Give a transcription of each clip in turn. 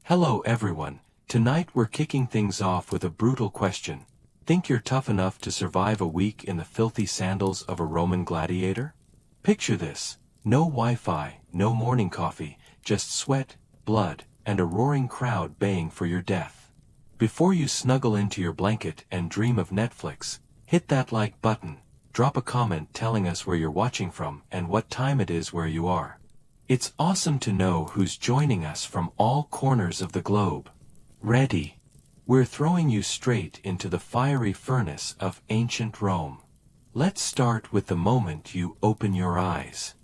Hello everyone, tonight we're kicking things off with a brutal question. Think you're tough enough to survive a week in the filthy sandals of a Roman gladiator? Picture this, no Wi-Fi, no morning coffee, just sweat, blood, and a roaring crowd baying for your death. Before you snuggle into your blanket and dream of Netflix, hit that like button, drop a comment telling us where you're watching from and what time it is where you are. It's awesome to know who's joining us from all corners of the globe. Ready? We're throwing you straight into the fiery furnace of ancient Rome. Let's start with the moment you open your eyes.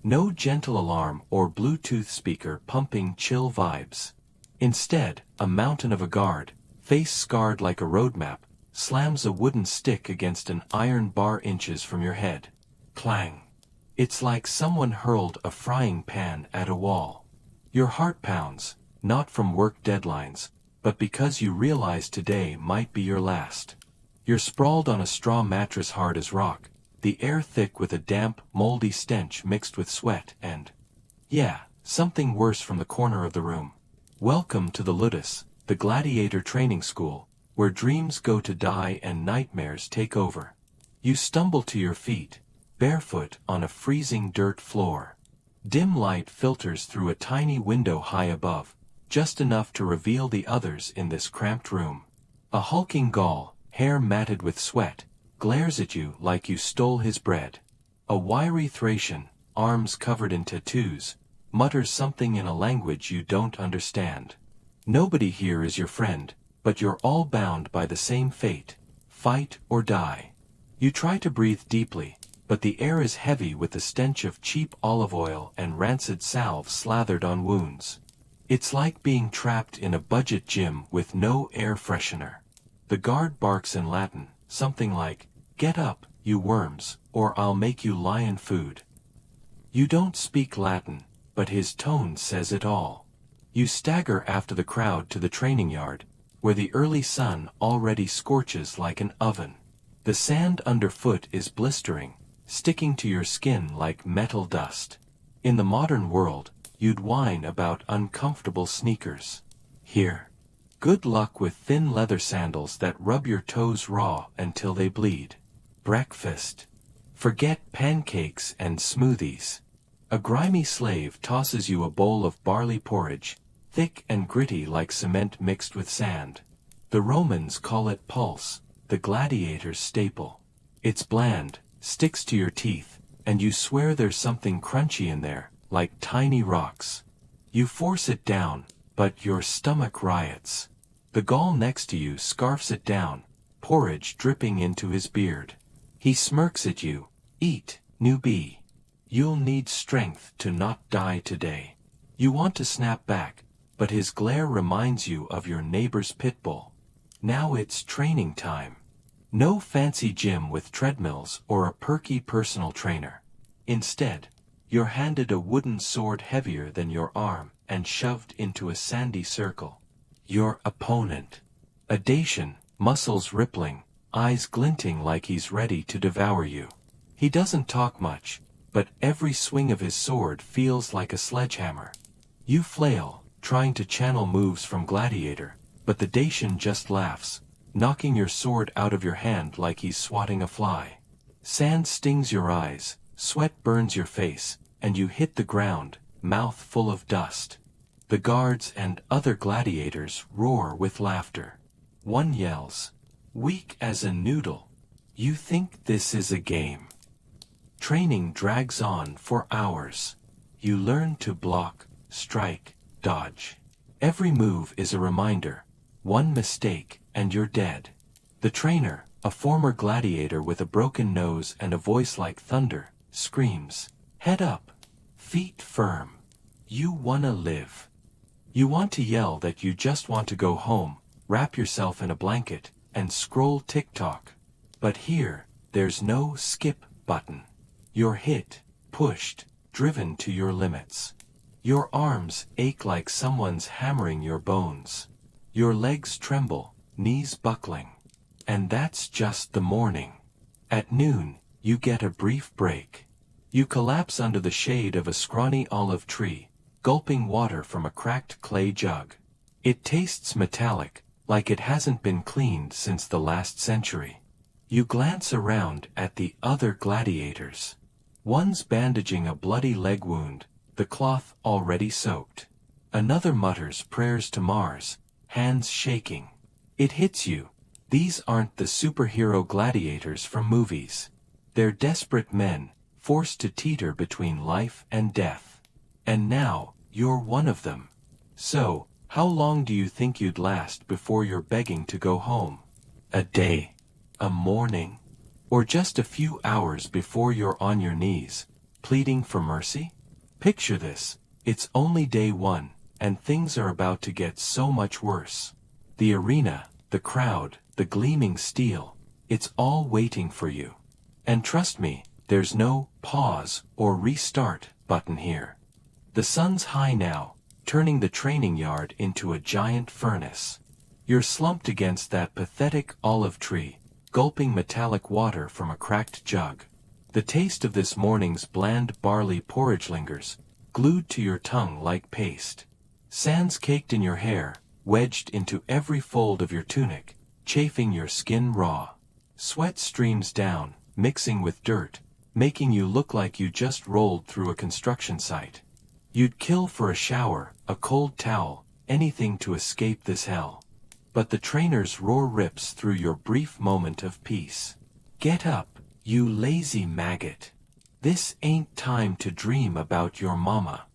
No gentle alarm or Bluetooth speaker pumping chill vibes. Instead, a mountain of a guard, face scarred like a roadmap, slams a wooden stick against an iron bar inches from your head. Clang. It's like someone hurled a frying pan at a wall. Your heart pounds, not from work deadlines, but because you realize today might be your last. You're sprawled on a straw mattress hard as rock, the air thick with a damp, moldy stench mixed with sweat and, something worse from the corner of the room. Welcome to the Ludus, the gladiator training school, where dreams go to die and nightmares take over. You stumble to your feet, barefoot on a freezing dirt floor. Dim light filters through a tiny window high above, just enough to reveal the others in this cramped room. A hulking Gaul, hair matted with sweat, glares at you like you stole his bread. A wiry Thracian, arms covered in tattoos, mutters something in a language you don't understand. Nobody here is your friend, but you're all bound by the same fate: fight or die. You try to breathe deeply, but the air is heavy with the stench of cheap olive oil and rancid salve slathered on wounds. It's like being trapped in a budget gym with no air freshener. The guard barks in Latin, something like, "Get up, you worms, or I'll make you lion food." You don't speak Latin, but his tone says it all. You stagger after the crowd to the training yard, where the early sun already scorches like an oven. The sand underfoot is blistering, sticking to your skin like metal dust. In the modern world, you'd whine about uncomfortable sneakers. Here, good luck with thin leather sandals that rub your toes raw until they bleed. Breakfast. Forget pancakes and smoothies. A grimy slave tosses you a bowl of barley porridge, thick and gritty like cement mixed with sand. The Romans call it pulse, the gladiator's staple. It's bland, sticks to your teeth, and you swear there's something crunchy in there, like tiny rocks. You force it down, but your stomach riots. The Gaul next to you scarfs it down, porridge dripping into his beard. He smirks at you. Eat, newbie. You'll need strength to not die today. You want to snap back, but his glare reminds you of your neighbor's pit bull. Now it's training time. No fancy gym with treadmills or a perky personal trainer. Instead, you're handed a wooden sword heavier than your arm and shoved into a sandy circle. Your opponent. A Dacian, muscles rippling, eyes glinting like he's ready to devour you. He doesn't talk much, but every swing of his sword feels like a sledgehammer. You flail, trying to channel moves from Gladiator, but the Dacian just laughs, knocking your sword out of your hand like he's swatting a fly. Sand stings your eyes, sweat burns your face, and you hit the ground, mouth full of dust. The guards and other gladiators roar with laughter. One yells, "Weak as a noodle. You think this is a game?" Training drags on for hours. You learn to block, strike, dodge. Every move is a reminder. One mistake, and you're dead. The trainer, a former gladiator with a broken nose and a voice like thunder, screams, "Head up! Feet firm! You wanna live!" You want to yell that you just want to go home, wrap yourself in a blanket, and scroll TikTok. But here, there's no skip button. You're hit, pushed, driven to your limits. Your arms ache like someone's hammering your bones. Your legs tremble, knees buckling. And that's just the morning. At noon, you get a brief break. You collapse under the shade of a scrawny olive tree, gulping water from a cracked clay jug. It tastes metallic, like it hasn't been cleaned since the last century. You glance around at the other gladiators. One's bandaging a bloody leg wound, the cloth already soaked. Another mutters prayers to Mars, hands shaking. It hits you. These aren't the superhero gladiators from movies. They're desperate men, forced to teeter between life and death. And now, you're one of them. So, how long do you think you'd last before you're begging to go home? A day? A morning? Or just a few hours before you're on your knees, pleading for mercy? Picture this. It's only day one, and things are about to get so much worse. The arena, the crowd, the gleaming steel, it's all waiting for you. And trust me, there's no pause or restart button here. The sun's high now, turning the training yard into a giant furnace. You're slumped against that pathetic olive tree, gulping metallic water from a cracked jug. The taste of this morning's bland barley porridge lingers, glued to your tongue like paste. Sand's caked in your hair, wedged into every fold of your tunic, chafing your skin raw. Sweat streams down, mixing with dirt, making you look like you just rolled through a construction site. You'd kill for a shower, a cold towel, anything to escape this hell. But the trainer's roar rips through your brief moment of peace. Get up, you lazy maggot. This ain't time to dream about your mama.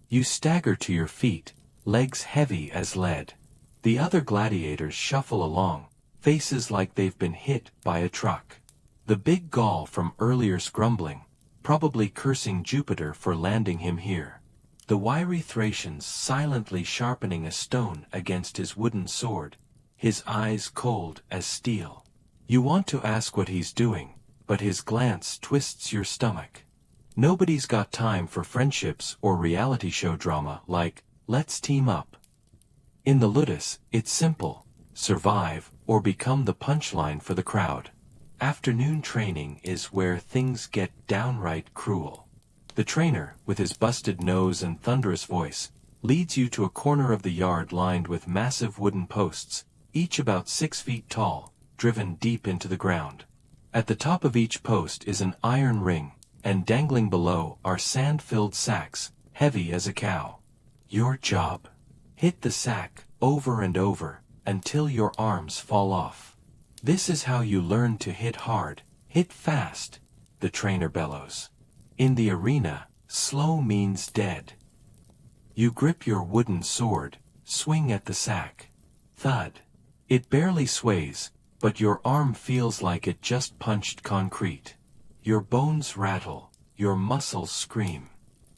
You stagger to your feet, legs heavy as lead. The other gladiators shuffle along, faces like they've been hit by a truck. The big Gaul from earlier's grumbling, probably cursing Jupiter for landing him here. The wiry Thracian's silently sharpening a stone against his wooden sword, his eyes cold as steel. You want to ask what he's doing, but his glance twists your stomach. Nobody's got time for friendships or reality show drama like, let's team up. In the Ludus, it's simple: survive or become the punchline for the crowd. Afternoon training is where things get downright cruel. The trainer, with his busted nose and thunderous voice, leads you to a corner of the yard lined with massive wooden posts, each about 6 feet tall, driven deep into the ground. At the top of each post is an iron ring, and dangling below are sand-filled sacks, heavy as a cow. Your job: hit the sack over and over, until your arms fall off. This is how you learn to hit hard, hit fast, the trainer bellows. In the arena, slow means dead. You grip your wooden sword, swing at the sack. Thud. It barely sways, but your arm feels like it just punched concrete. Your bones rattle, your muscles scream.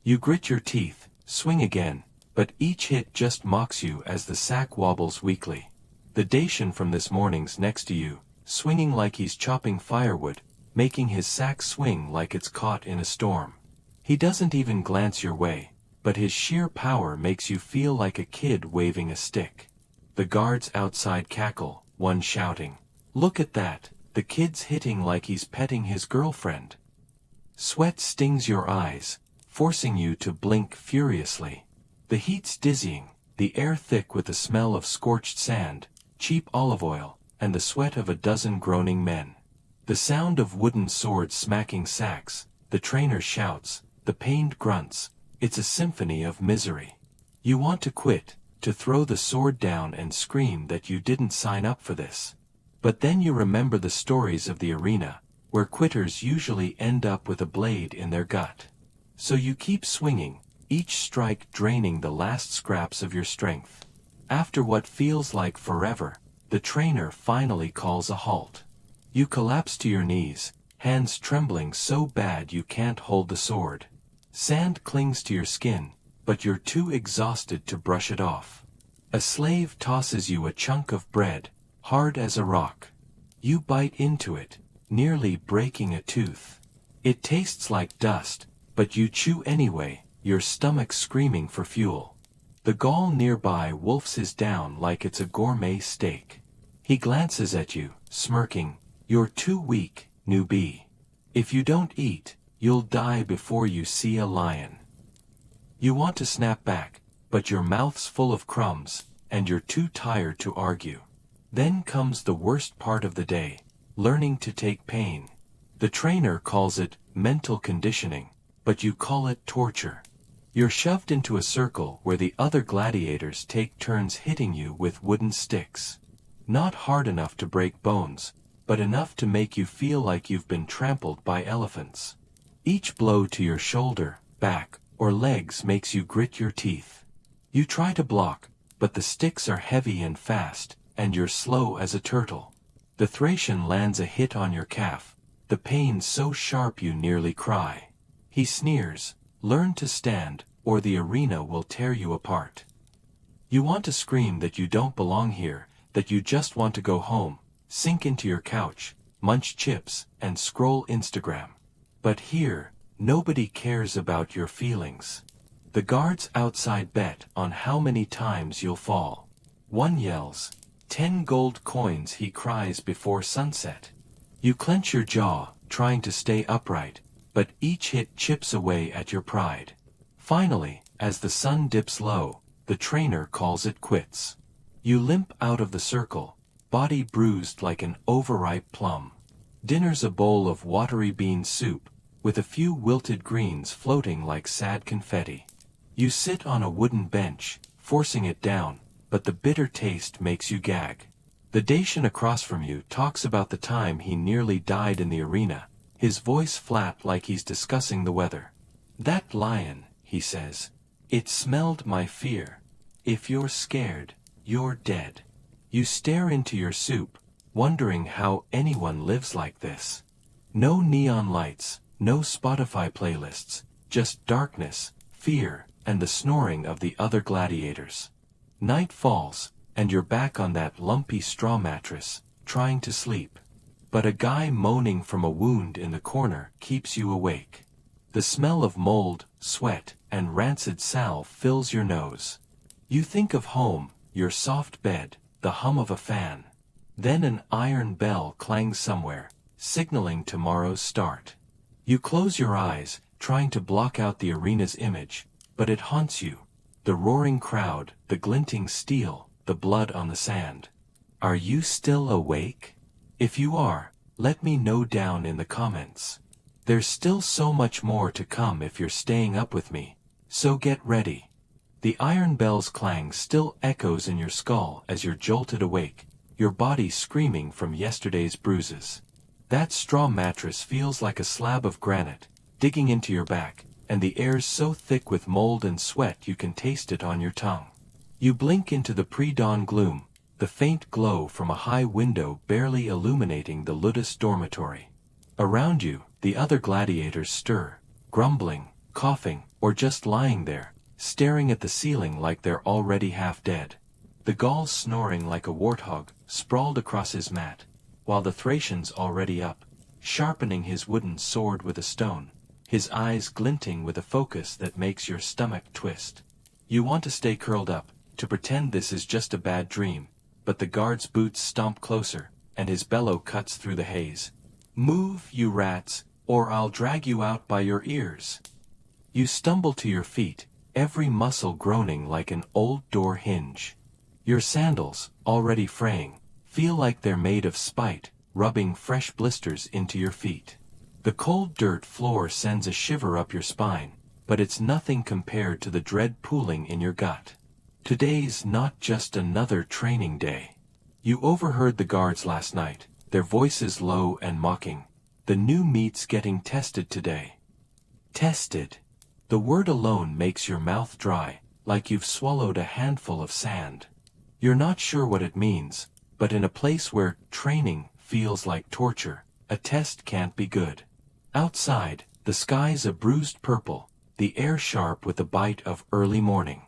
You grit your teeth, swing again, but each hit just mocks you as the sack wobbles weakly. The Dacian from this morning's next to you, swinging like he's chopping firewood, making his sack swing like it's caught in a storm. He doesn't even glance your way, but his sheer power makes you feel like a kid waving a stick. The guards outside cackle, one shouting, "Look at that, the kid's hitting like he's petting his girlfriend." Sweat stings your eyes, forcing you to blink furiously. The heat's dizzying, the air thick with the smell of scorched sand, cheap olive oil, and the sweat of a dozen groaning men. The sound of wooden swords smacking sacks, the trainer shouts, the pained grunts, it's a symphony of misery. You want to quit, to throw the sword down and scream that you didn't sign up for this. But then you remember the stories of the arena, where quitters usually end up with a blade in their gut. So you keep swinging, each strike draining the last scraps of your strength. After what feels like forever, the trainer finally calls a halt. You collapse to your knees, hands trembling so bad you can't hold the sword. Sand clings to your skin, but you're too exhausted to brush it off. A slave tosses you a chunk of bread, hard as a rock. You bite into it, nearly breaking a tooth. It tastes like dust, but you chew anyway, your stomach screaming for fuel. The Gaul nearby wolfs his down like it's a gourmet steak. He glances at you, smirking, "You're too weak, newbie. If you don't eat, you'll die before you see a lion." You want to snap back, but your mouth's full of crumbs, and you're too tired to argue. Then comes the worst part of the day, learning to take pain. The trainer calls it mental conditioning, but you call it torture. You're shoved into a circle where the other gladiators take turns hitting you with wooden sticks. Not hard enough to break bones, but enough to make you feel like you've been trampled by elephants. Each blow to your shoulder, back, or legs makes you grit your teeth. You try to block, but the sticks are heavy and fast, and you're slow as a turtle. The Thracian lands a hit on your calf, the pain so sharp you nearly cry. He sneers, "Learn to stand, or the arena will tear you apart." You want to scream that you don't belong here, that you just want to go home, sink into your couch, munch chips, and scroll Instagram. But here, nobody cares about your feelings. The guards outside bet on how many times you'll fall. One yells, 10 gold coins, he cries before sunset. You clench your jaw, trying to stay upright, but each hit chips away at your pride. Finally, as the sun dips low, the trainer calls it quits. You limp out of the circle, body bruised like an overripe plum. Dinner's a bowl of watery bean soup, with a few wilted greens floating like sad confetti. You sit on a wooden bench, forcing it down, but the bitter taste makes you gag. The Dacian across from you talks about the time he nearly died in the arena, his voice flat like he's discussing the weather. "That lion," he says, "it smelled my fear. If you're scared, you're dead." You stare into your soup, wondering how anyone lives like this. No neon lights, no Spotify playlists, just darkness, fear, and the snoring of the other gladiators. Night falls, and you're back on that lumpy straw mattress, trying to sleep. But a guy moaning from a wound in the corner keeps you awake. The smell of mold, sweat, and rancid salve fills your nose. You think of home, your soft bed, the hum of a fan. Then an iron bell clangs somewhere, signaling tomorrow's start. You close your eyes, trying to block out the arena's image, but it haunts you. The roaring crowd, the glinting steel, the blood on the sand. Are you still awake? If you are, let me know down in the comments. There's still so much more to come if you're staying up with me, so get ready. The iron bell's clang still echoes in your skull as you're jolted awake, your body screaming from yesterday's bruises. That straw mattress feels like a slab of granite, digging into your back, and the air's so thick with mold and sweat you can taste it on your tongue. You blink into the pre-dawn gloom, the faint glow from a high window barely illuminating the Ludus dormitory. Around you, the other gladiators stir, grumbling, coughing, or just lying there, staring at the ceiling like they're already half dead. The Gaul's snoring like a warthog, sprawled across his mat, while the Thracian's already up, sharpening his wooden sword with a stone, his eyes glinting with a focus that makes your stomach twist. You want to stay curled up, to pretend this is just a bad dream, but the guard's boots stomp closer, and his bellow cuts through the haze. "Move, you rats, or I'll drag you out by your ears." You stumble to your feet, every muscle groaning like an old door hinge. Your sandals, already fraying, feel like they're made of spite, rubbing fresh blisters into your feet. The cold dirt floor sends a shiver up your spine, but it's nothing compared to the dread pooling in your gut. Today's not just another training day. You overheard the guards last night, their voices low and mocking. The new meat's getting tested today. Tested. The word alone makes your mouth dry, like you've swallowed a handful of sand. You're not sure what it means, but in a place where training feels like torture, a test can't be good. Outside, the sky's a bruised purple, the air sharp with the bite of early morning.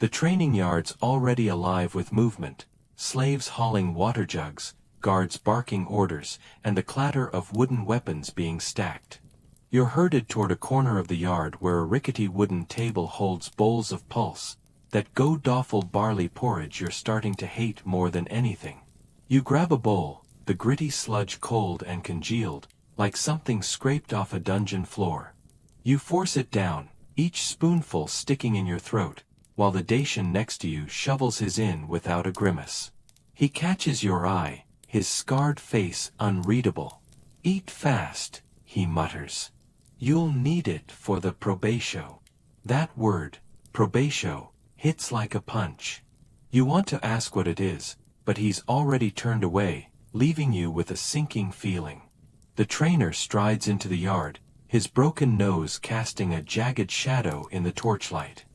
The training yard's already alive with movement, slaves hauling water jugs, guards barking orders, and the clatter of wooden weapons being stacked. You're herded toward a corner of the yard where a rickety wooden table holds bowls of pulse, that go-doffel barley porridge you're starting to hate more than anything. You grab a bowl, the gritty sludge cold and congealed, like something scraped off a dungeon floor. You force it down, each spoonful sticking in your throat, while the Dacian next to you shovels his in without a grimace. He catches your eye, his scarred face unreadable. "Eat fast," he mutters. "You'll need it for the probatio." That word, probatio, hits like a punch. You want to ask what it is, but he's already turned away, leaving you with a sinking feeling. The trainer strides into the yard, his broken nose casting a jagged shadow in the torchlight.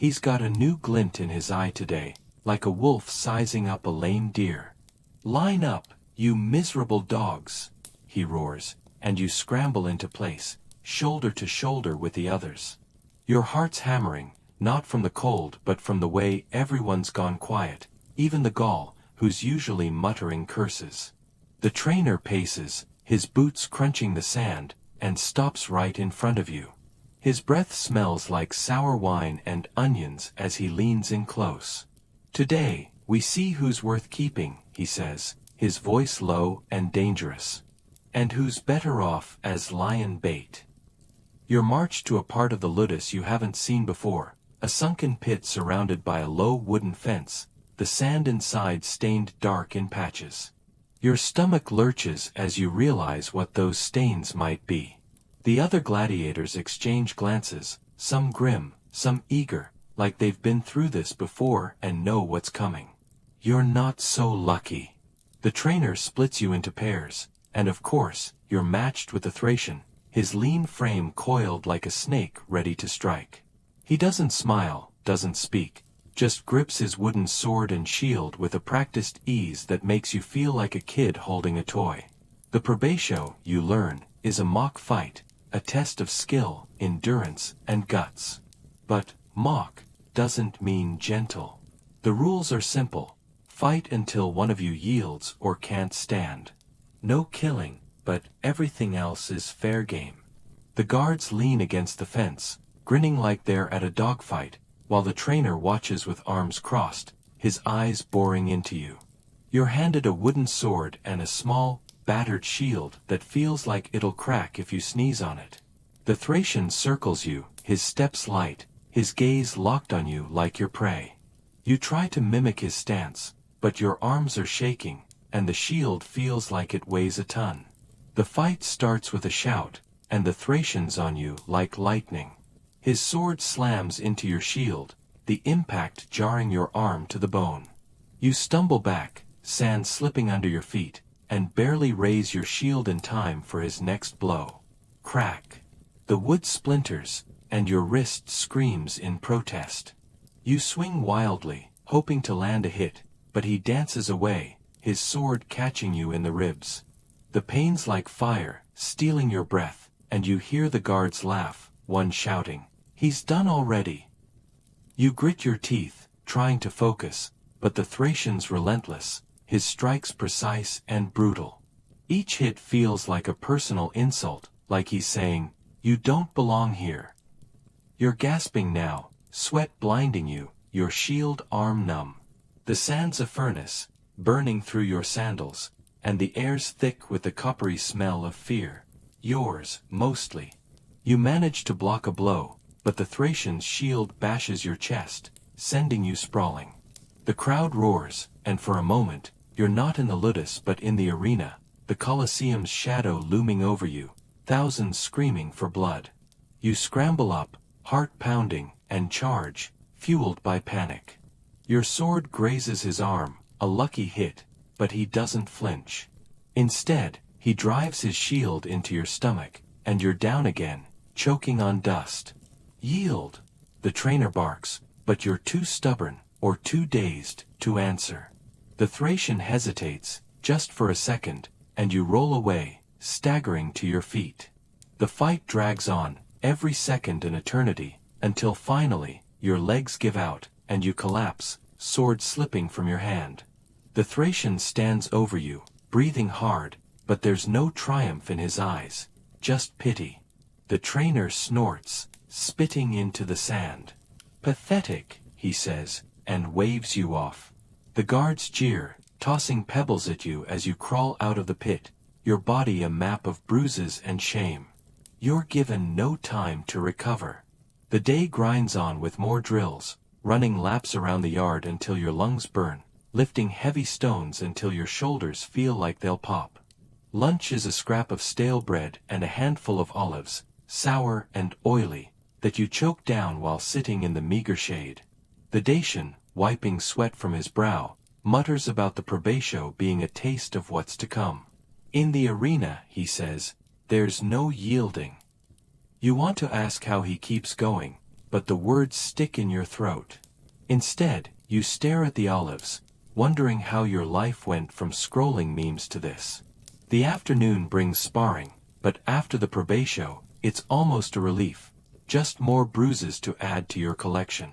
He's got a new glint in his eye today, like a wolf sizing up a lame deer. "Line up, you miserable dogs," he roars, and you scramble into place, shoulder to shoulder with the others. Your heart's hammering, not from the cold but from the way everyone's gone quiet, even the Gaul, who's usually muttering curses. The trainer paces, his boots crunching the sand, and stops right in front of you. His breath smells like sour wine and onions as he leans in close. "Today, we see who's worth keeping," he says, his voice low and dangerous. "And who's better off as lion bait." You're marched to a part of the ludus you haven't seen before, a sunken pit surrounded by a low wooden fence, the sand inside stained dark in patches. Your stomach lurches as you realize what those stains might be. The other gladiators exchange glances, some grim, some eager, like they've been through this before and know what's coming. You're not so lucky. The trainer splits you into pairs, and of course, you're matched with the Thracian, his lean frame coiled like a snake ready to strike. He doesn't smile, doesn't speak, just grips his wooden sword and shield with a practiced ease that makes you feel like a kid holding a toy. The probatio, you learn, is a mock fight, a test of skill, endurance, and guts. But mock doesn't mean gentle. The rules are simple. Fight until one of you yields or can't stand. No killing, but everything else is fair game. The guards lean against the fence, grinning like they're at a dogfight, while the trainer watches with arms crossed, his eyes boring into you. You're handed a wooden sword and a small, battered shield that feels like it'll crack if you sneeze on it. The Thracian circles you, his steps light, his gaze locked on you like your prey. You try to mimic his stance, but your arms are shaking, and the shield feels like it weighs a ton. The fight starts with a shout, and the Thracian's on you like lightning. His sword slams into your shield, the impact jarring your arm to the bone. You stumble back, sand slipping under your feet, and barely raise your shield in time for his next blow. Crack. The wood splinters, and your wrist screams in protest. You swing wildly, hoping to land a hit, but he dances away, his sword catching you in the ribs. The pain's like fire, stealing your breath, and you hear the guards laugh, one shouting, "He's done already." You grit your teeth, trying to focus, but the Thracian's relentless, his strikes precise and brutal. Each hit feels like a personal insult, like he's saying, "You don't belong here." You're gasping now, sweat blinding you, your shield arm numb. The sand's a furnace, burning through your sandals, and the air's thick with the coppery smell of fear. Yours, mostly. You manage to block a blow, but the Thracian's shield bashes your chest, sending you sprawling. The crowd roars, and for a moment, you're not in the ludus but in the arena, the Colosseum's shadow looming over you, thousands screaming for blood. You scramble up, heart pounding, and charge, fueled by panic. Your sword grazes his arm, a lucky hit, but he doesn't flinch. Instead, he drives his shield into your stomach, and you're down again, choking on dust. "Yield," the trainer barks, but you're too stubborn, or too dazed, to answer. The Thracian hesitates, just for a second, and you roll away, staggering to your feet. The fight drags on, every second an eternity, until finally, your legs give out, and you collapse, sword slipping from your hand. The Thracian stands over you, breathing hard, but there's no triumph in his eyes, just pity. The trainer snorts, spitting into the sand. "Pathetic," he says, and waves you off. The guards jeer, tossing pebbles at you as you crawl out of the pit, your body a map of bruises and shame. You're given no time to recover. The day grinds on with more drills, running laps around the yard until your lungs burn, lifting heavy stones until your shoulders feel like they'll pop. Lunch is a scrap of stale bread and a handful of olives, sour and oily, that you choke down while sitting in the meager shade. The Dacian, wiping sweat from his brow, mutters about the probatio being a taste of what's to come. In the arena, he says, there's no yielding. You want to ask how he keeps going, but the words stick in your throat. Instead, you stare at the olives, wondering how your life went from scrolling memes to this. The afternoon brings sparring, but after the probatio, it's almost a relief, just more bruises to add to your collection.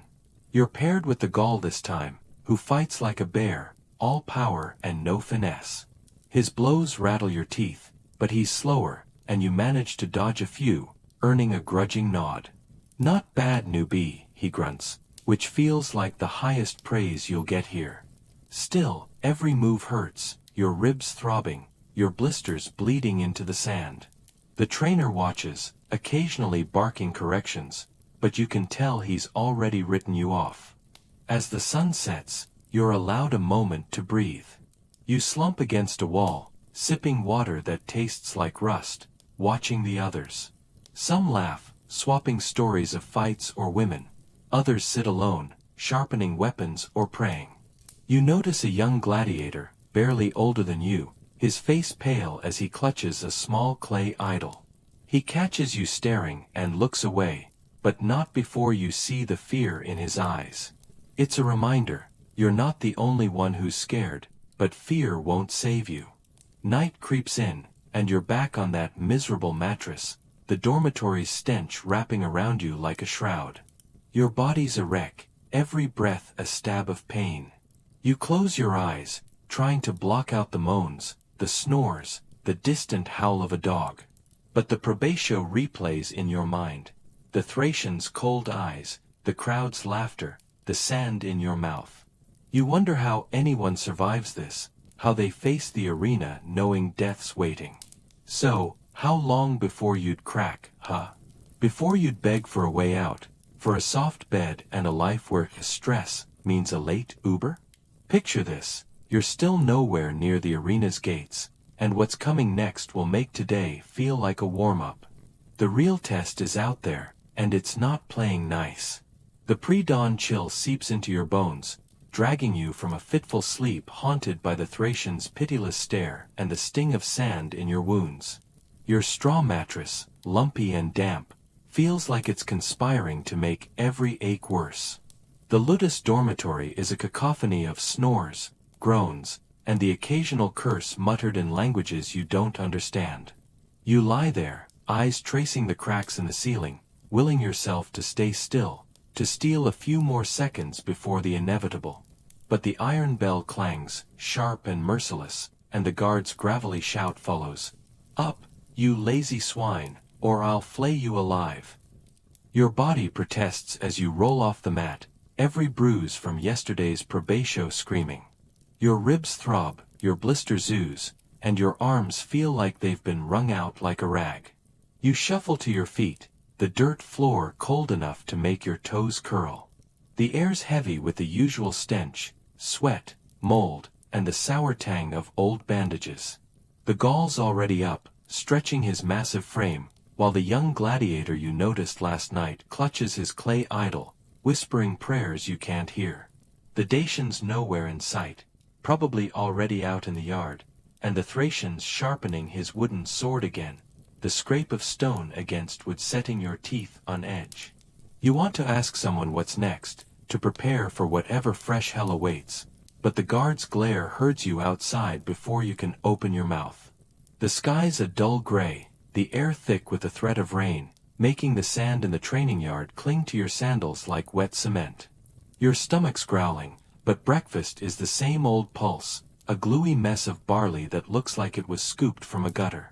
You're paired with the Gaul this time, who fights like a bear, all power and no finesse. His blows rattle your teeth, but he's slower, and you manage to dodge a few, earning a grudging nod. Not bad, newbie, he grunts, which feels like the highest praise you'll get here. Still, every move hurts, your ribs throbbing, your blisters bleeding into the sand. The trainer watches, occasionally barking corrections, but you can tell he's already written you off. As the sun sets, you're allowed a moment to breathe. You slump against a wall, sipping water that tastes like rust, watching the others. Some laugh, swapping stories of fights or women. Others sit alone, sharpening weapons or praying. You notice a young gladiator, barely older than you, his face pale as he clutches a small clay idol. He catches you staring and looks away, but not before you see the fear in his eyes. It's a reminder, you're not the only one who's scared, but fear won't save you. Night creeps in, and you're back on that miserable mattress, the dormitory's stench wrapping around you like a shroud. Your body's a wreck, every breath a stab of pain. You close your eyes, trying to block out the moans, the snores, the distant howl of a dog. But the probatio replays in your mind. The Thracian's cold eyes, the crowd's laughter, the sand in your mouth. You wonder how anyone survives this, how they face the arena knowing death's waiting. So, how long before you'd crack, huh? Before you'd beg for a way out, for a soft bed and a life where stress means a late Uber? Picture this, you're still nowhere near the arena's gates, and what's coming next will make today feel like a warm-up. The real test is out there, and it's not playing nice. The pre-dawn chill seeps into your bones, dragging you from a fitful sleep haunted by the Thracian's pitiless stare and the sting of sand in your wounds. Your straw mattress, lumpy and damp, feels like it's conspiring to make every ache worse. The Ludus dormitory is a cacophony of snores, groans, and the occasional curse muttered in languages you don't understand. You lie there, eyes tracing the cracks in the ceiling, willing yourself to stay still, to steal a few more seconds before the inevitable. But the iron bell clangs, sharp and merciless, and the guard's gravelly shout follows. Up, you lazy swine, or I'll flay you alive. Your body protests as you roll off the mat, every bruise from yesterday's probatio screaming. Your ribs throb, your blisters ooze, and your arms feel like they've been wrung out like a rag. You shuffle to your feet, the dirt floor cold enough to make your toes curl. The air's heavy with the usual stench, sweat, mold, and the sour tang of old bandages. The Gaul's already up, stretching his massive frame, while the young gladiator you noticed last night clutches his clay idol, whispering prayers you can't hear. The Dacian's nowhere in sight, probably already out in the yard, and the Thracian's sharpening his wooden sword again, the scrape of stone against wood setting your teeth on edge. You want to ask someone what's next, to prepare for whatever fresh hell awaits, but the guard's glare herds you outside before you can open your mouth. The sky's a dull gray, the air thick with the threat of rain, making the sand in the training yard cling to your sandals like wet cement. Your stomach's growling, but breakfast is the same old pulse, a gluey mess of barley that looks like it was scooped from a gutter.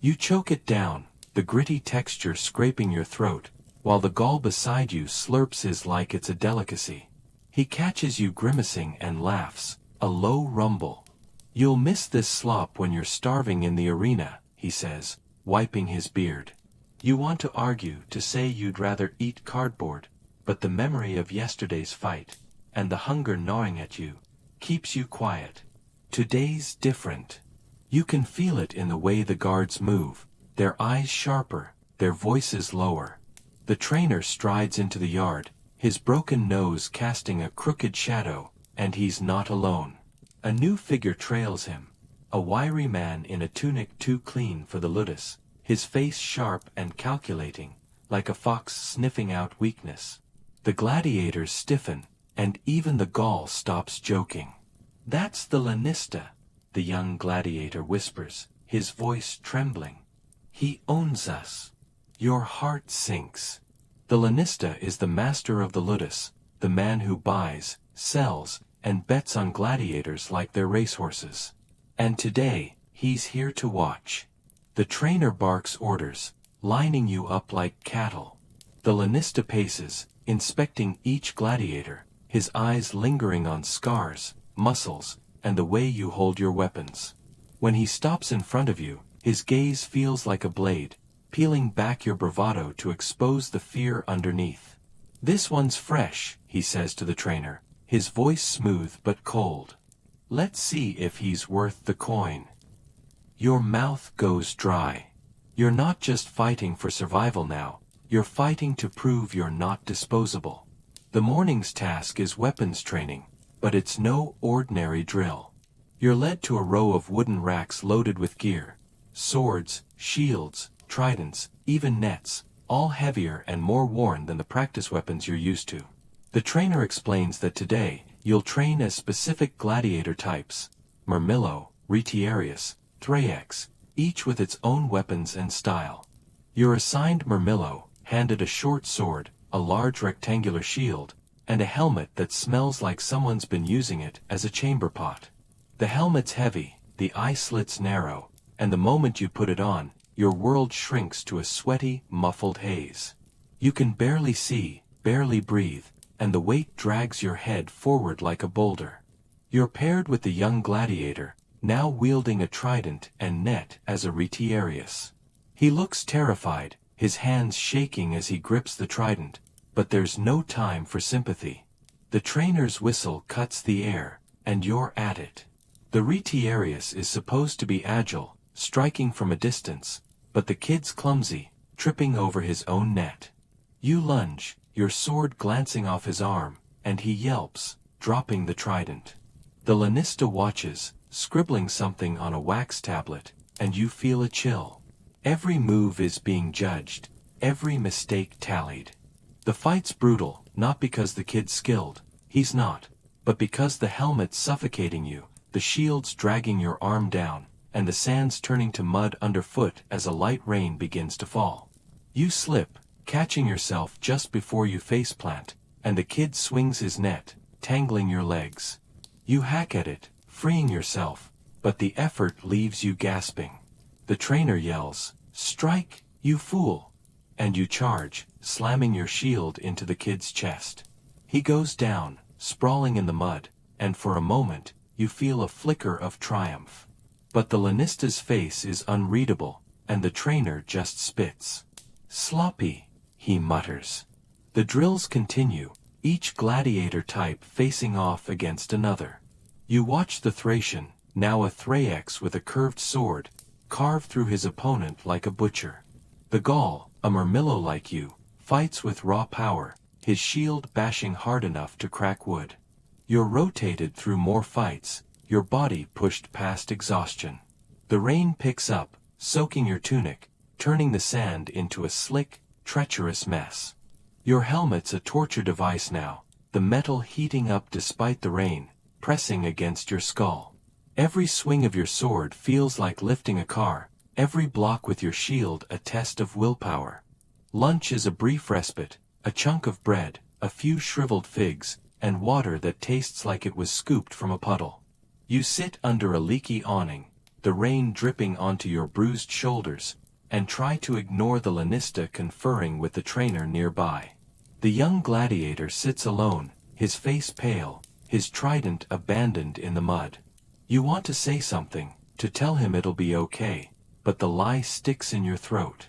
You choke it down, the gritty texture scraping your throat, while the Gaul beside you slurps his like it's a delicacy. He catches you grimacing and laughs, a low rumble. You'll miss this slop when you're starving in the arena, he says, wiping his beard. You want to argue, to say you'd rather eat cardboard, but the memory of yesterday's fight, and the hunger gnawing at you, keeps you quiet. Today's different. You can feel it in the way the guards move, their eyes sharper, their voices lower. The trainer strides into the yard, his broken nose casting a crooked shadow, and he's not alone. A new figure trails him, a wiry man in a tunic too clean for the ludus, his face sharp and calculating, like a fox sniffing out weakness. The gladiators stiffen, and even the Gaul stops joking. "That's the lanista," the young gladiator whispers, his voice trembling. "He owns us." Your heart sinks. The lanista is the master of the ludus, the man who buys, sells, and bets on gladiators like their racehorses. And today, he's here to watch. The trainer barks orders, lining you up like cattle. The lanista paces, inspecting each gladiator, his eyes lingering on scars, muscles, and the way you hold your weapons. When he stops in front of you, his gaze feels like a blade, peeling back your bravado to expose the fear underneath. "This one's fresh," he says to the trainer, his voice smooth but cold. "Let's see if he's worth the coin." Your mouth goes dry. You're not just fighting for survival now, you're fighting to prove you're not disposable. The morning's task is weapons training, but it's no ordinary drill. You're led to a row of wooden racks loaded with gear, swords, shields, tridents, even nets, all heavier and more worn than the practice weapons you're used to. The trainer explains that today, you'll train as specific gladiator types: Murmillo, Retiarius, Thraex, each with its own weapons and style. You're assigned Murmillo, handed a short sword, a large rectangular shield, and a helmet that smells like someone's been using it as a chamber pot. The helmet's heavy, the eye slits narrow, and the moment you put it on, your world shrinks to a sweaty, muffled haze. You can barely see, barely breathe, and the weight drags your head forward like a boulder. You're paired with the young gladiator, now wielding a trident and net as a retiarius. He looks terrified, his hands shaking as he grips the trident, but there's no time for sympathy. The trainer's whistle cuts the air, and you're at it. The retiarius is supposed to be agile, striking from a distance, but the kid's clumsy, tripping over his own net. You lunge, your sword glancing off his arm, and he yelps, dropping the trident. The lanista watches, scribbling something on a wax tablet, and you feel a chill. Every move is being judged, every mistake tallied. The fight's brutal, not because the kid's skilled, he's not, but because the helmet's suffocating you, the shield's dragging your arm down, and the sand's turning to mud underfoot as a light rain begins to fall. You slip, catching yourself just before you faceplant, and the kid swings his net, tangling your legs. You hack at it, freeing yourself, but the effort leaves you gasping. The trainer yells, "Strike, you fool!" And you charge, slamming your shield into the kid's chest. He goes down, sprawling in the mud, and for a moment, you feel a flicker of triumph. But the lanista's face is unreadable, and the trainer just spits. "Sloppy," he mutters. The drills continue, each gladiator type facing off against another. You watch the Thracian, now a Thraex with a curved sword, carve through his opponent like a butcher. The Gaul, a Murmillo like you, fights with raw power, his shield bashing hard enough to crack wood. You're rotated through more fights, your body pushed past exhaustion. The rain picks up, soaking your tunic, turning the sand into a slick, treacherous mess. Your helmet's a torture device now, the metal heating up despite the rain, pressing against your skull. Every swing of your sword feels like lifting a car, every block with your shield a test of willpower. Lunch is a brief respite, a chunk of bread, a few shriveled figs, and water that tastes like it was scooped from a puddle. You sit under a leaky awning, the rain dripping onto your bruised shoulders, and try to ignore the lanista conferring with the trainer nearby. The young gladiator sits alone, his face pale, his trident abandoned in the mud. You want to say something, to tell him it'll be okay, but the lie sticks in your throat.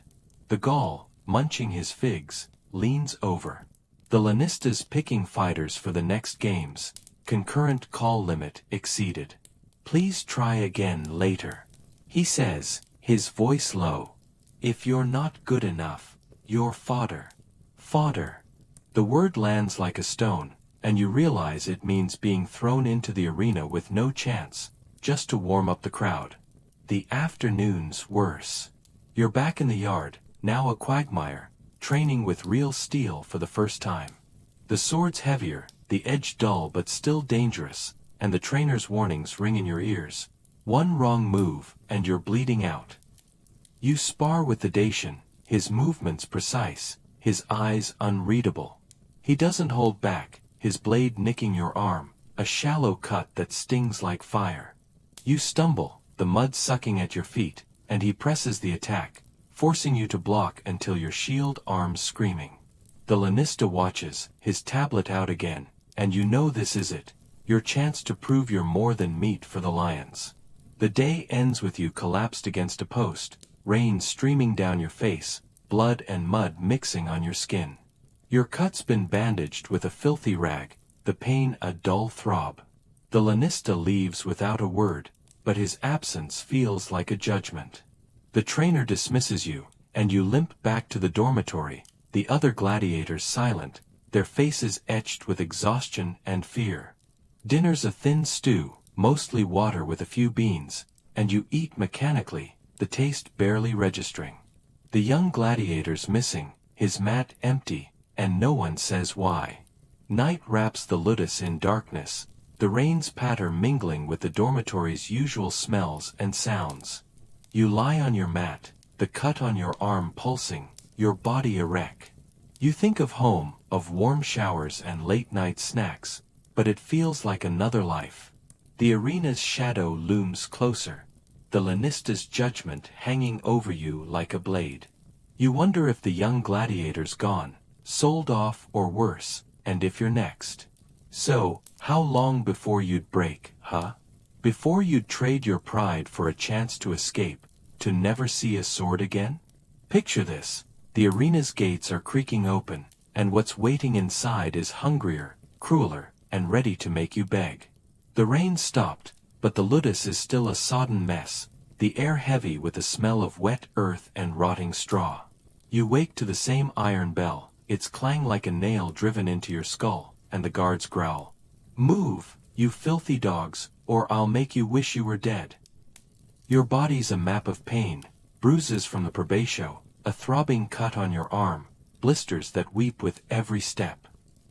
The Gaul, munching his figs, leans over. The Lannista's picking fighters for the next games. Concurrent call limit exceeded. Please try again later. He says, his voice low. If you're not good enough, you're fodder. Fodder. The word lands like a stone, and you realize it means being thrown into the arena with no chance, just to warm up the crowd. The afternoon's worse. You're back in the yard, now a quagmire, training with real steel for the first time. The sword's heavier, the edge dull but still dangerous, and the trainer's warnings ring in your ears. One wrong move, and you're bleeding out. You spar with the Dacian, his movements precise, his eyes unreadable. He doesn't hold back, his blade nicking your arm, a shallow cut that stings like fire. You stumble, the mud sucking at your feet, and he presses the attack, forcing you to block until your shield arms screaming. The Lanista watches, his tablet out again, and you know this is it, your chance to prove you're more than meat for the lions. The day ends with you collapsed against a post, rain streaming down your face, blood and mud mixing on your skin. Your cut's been bandaged with a filthy rag, the pain a dull throb. The Lanista leaves without a word, but his absence feels like a judgment. The trainer dismisses you, and you limp back to the dormitory, the other gladiators silent, their faces etched with exhaustion and fear. Dinner's a thin stew, mostly water with a few beans, and you eat mechanically, the taste barely registering. The young gladiator's missing, his mat empty, and no one says why. Night wraps the ludus in darkness, the rain's patter mingling with the dormitory's usual smells and sounds. You lie on your mat, the cut on your arm pulsing, your body a wreck. You think of home, of warm showers and late-night snacks, but it feels like another life. The arena's shadow looms closer, the Lannista's judgment hanging over you like a blade. You wonder if the young gladiator's gone, sold off or worse, and if you're next. So, how long before you'd break, huh? Before you'd trade your pride for a chance to escape, to never see a sword again? Picture this, the arena's gates are creaking open, and what's waiting inside is hungrier, crueler, and ready to make you beg. The rain stopped, but the ludus is still a sodden mess, the air heavy with the smell of wet earth and rotting straw. You wake to the same iron bell, its clang like a nail driven into your skull, and the guards growl. Move, you filthy dogs, or I'll make you wish you were dead. Your body's a map of pain, bruises from the probatio, a throbbing cut on your arm, blisters that weep with every step.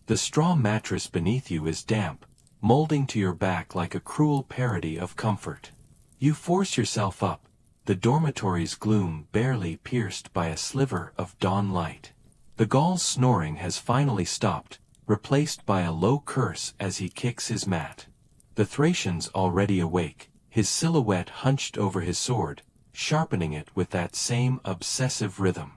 The straw mattress beneath you is damp, molding to your back like a cruel parody of comfort. You force yourself up, the dormitory's gloom barely pierced by a sliver of dawn light. The Gaul's snoring has finally stopped, replaced by a low curse as he kicks his mat. The Thracian's already awake, his silhouette hunched over his sword, sharpening it with that same obsessive rhythm.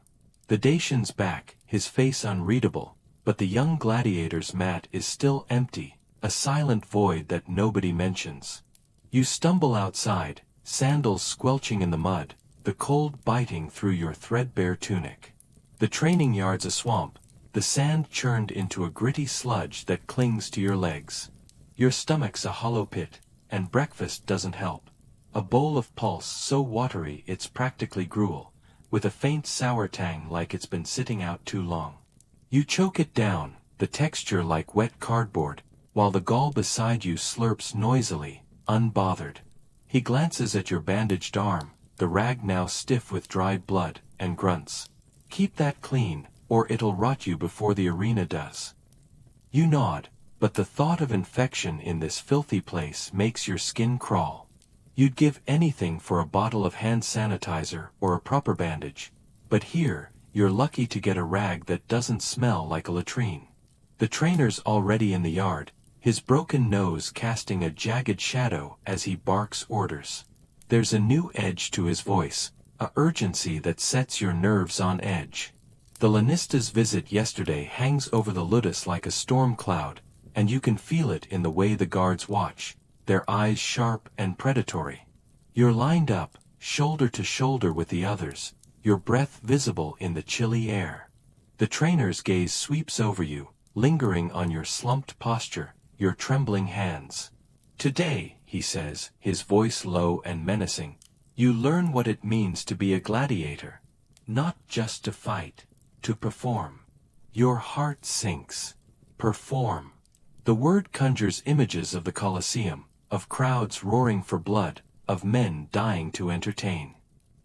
The Dacian's back, his face unreadable, but the young gladiator's mat is still empty, a silent void that nobody mentions. You stumble outside, sandals squelching in the mud, the cold biting through your threadbare tunic. The training yard's a swamp, the sand churned into a gritty sludge that clings to your legs. Your stomach's a hollow pit, and breakfast doesn't help. A bowl of pulse so watery it's practically gruel, with a faint sour tang like it's been sitting out too long. You choke it down, the texture like wet cardboard, while the Gaul beside you slurps noisily, unbothered. He glances at your bandaged arm, the rag now stiff with dried blood, and grunts. Keep that clean, or it'll rot you before the arena does. You nod, but the thought of infection in this filthy place makes your skin crawl. You'd give anything for a bottle of hand sanitizer or a proper bandage, but here, you're lucky to get a rag that doesn't smell like a latrine. The trainer's already in the yard, his broken nose casting a jagged shadow as he barks orders. There's a new edge to his voice, a urgency that sets your nerves on edge. The Lannista's visit yesterday hangs over the ludus like a storm cloud, and you can feel it in the way the guards watch, their eyes sharp and predatory. You're lined up, shoulder to shoulder with the others, your breath visible in the chilly air. The trainer's gaze sweeps over you, lingering on your slumped posture, your trembling hands. Today, he says, his voice low and menacing, you learn what it means to be a gladiator. Not just to fight, to perform. Your heart sinks. Perform. The word conjures images of the Colosseum, of crowds roaring for blood, of men dying to entertain.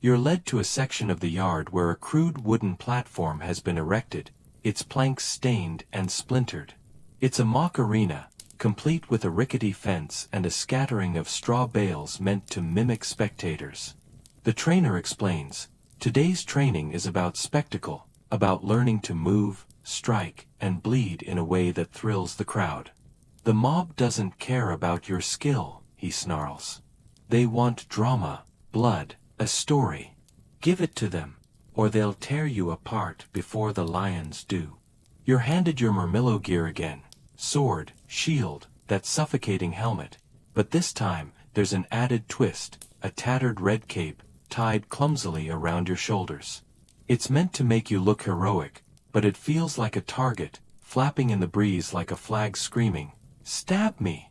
You're led to a section of the yard where a crude wooden platform has been erected, its planks stained and splintered. It's a mock arena, complete with a rickety fence and a scattering of straw bales meant to mimic spectators. The trainer explains, today's training is about spectacle, about learning to move, strike, and bleed in a way that thrills the crowd. The mob doesn't care about your skill, he snarls. They want drama, blood, a story. Give it to them, or they'll tear you apart before the lions do. You're handed your Murmillo gear again, sword, shield, that suffocating helmet, but this time there's an added twist, a tattered red cape, tied clumsily around your shoulders. It's meant to make you look heroic, but it feels like a target, flapping in the breeze like a flag screaming, "Stab me!"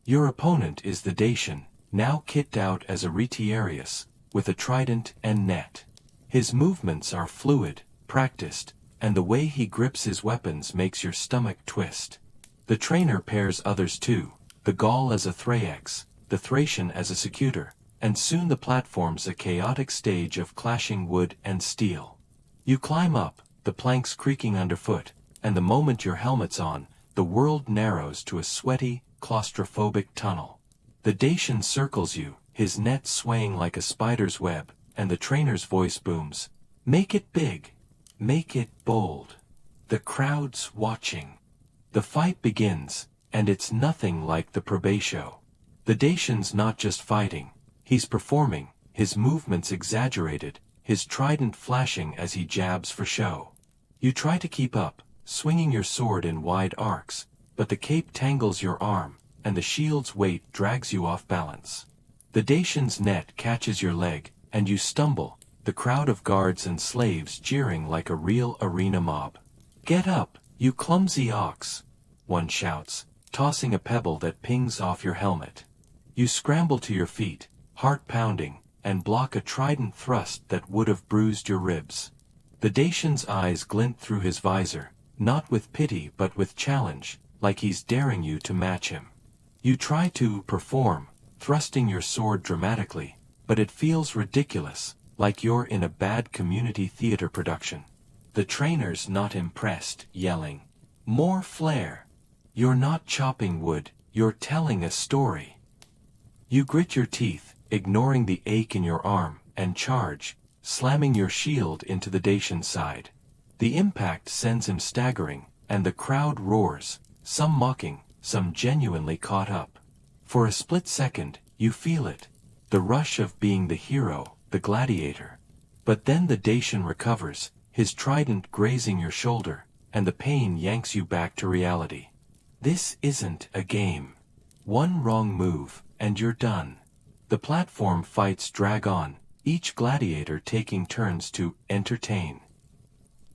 Your opponent is the Dacian, now kitted out as a retiarius, with a trident and net. His movements are fluid, practiced, and the way he grips his weapons makes your stomach twist. The trainer pairs others too, the Gaul as a Thraex, the Thracian as a Secutor, and soon the platform's a chaotic stage of clashing wood and steel. You climb up, the planks creaking underfoot, and the moment your helmet's on, the world narrows to a sweaty, claustrophobic tunnel. The Dacian circles you, his net swaying like a spider's web, and the trainer's voice booms, "Make it big. Make it bold." The crowd's watching. The fight begins, and it's nothing like the Probé show. The Dacian's not just fighting, he's performing, his movements exaggerated, his trident flashing as he jabs for show. You try to keep up, swinging your sword in wide arcs, but the cape tangles your arm, and the shield's weight drags you off balance. The Dacian's net catches your leg, and you stumble, the crowd of guards and slaves jeering like a real arena mob. "Get up, you clumsy ox!" one shouts, tossing a pebble that pings off your helmet. You scramble to your feet, heart pounding, and block a trident thrust that would have bruised your ribs. The Dacian's eyes glint through his visor, not with pity but with challenge, like he's daring you to match him. You try to perform, thrusting your sword dramatically, but it feels ridiculous, like you're in a bad community theater production. The trainer's not impressed, yelling, "More flair!" You're not chopping wood, you're telling a story. You grit your teeth, ignoring the ache in your arm, and charge, slamming your shield into the Dacian's side. The impact sends him staggering, and the crowd roars, some mocking, some genuinely caught up. For a split second, you feel it, the rush of being the hero, the gladiator. But then the Dacian recovers, his trident grazing your shoulder, and the pain yanks you back to reality. This isn't a game. One wrong move, and you're done. The platform fights drag on, each gladiator taking turns to entertain.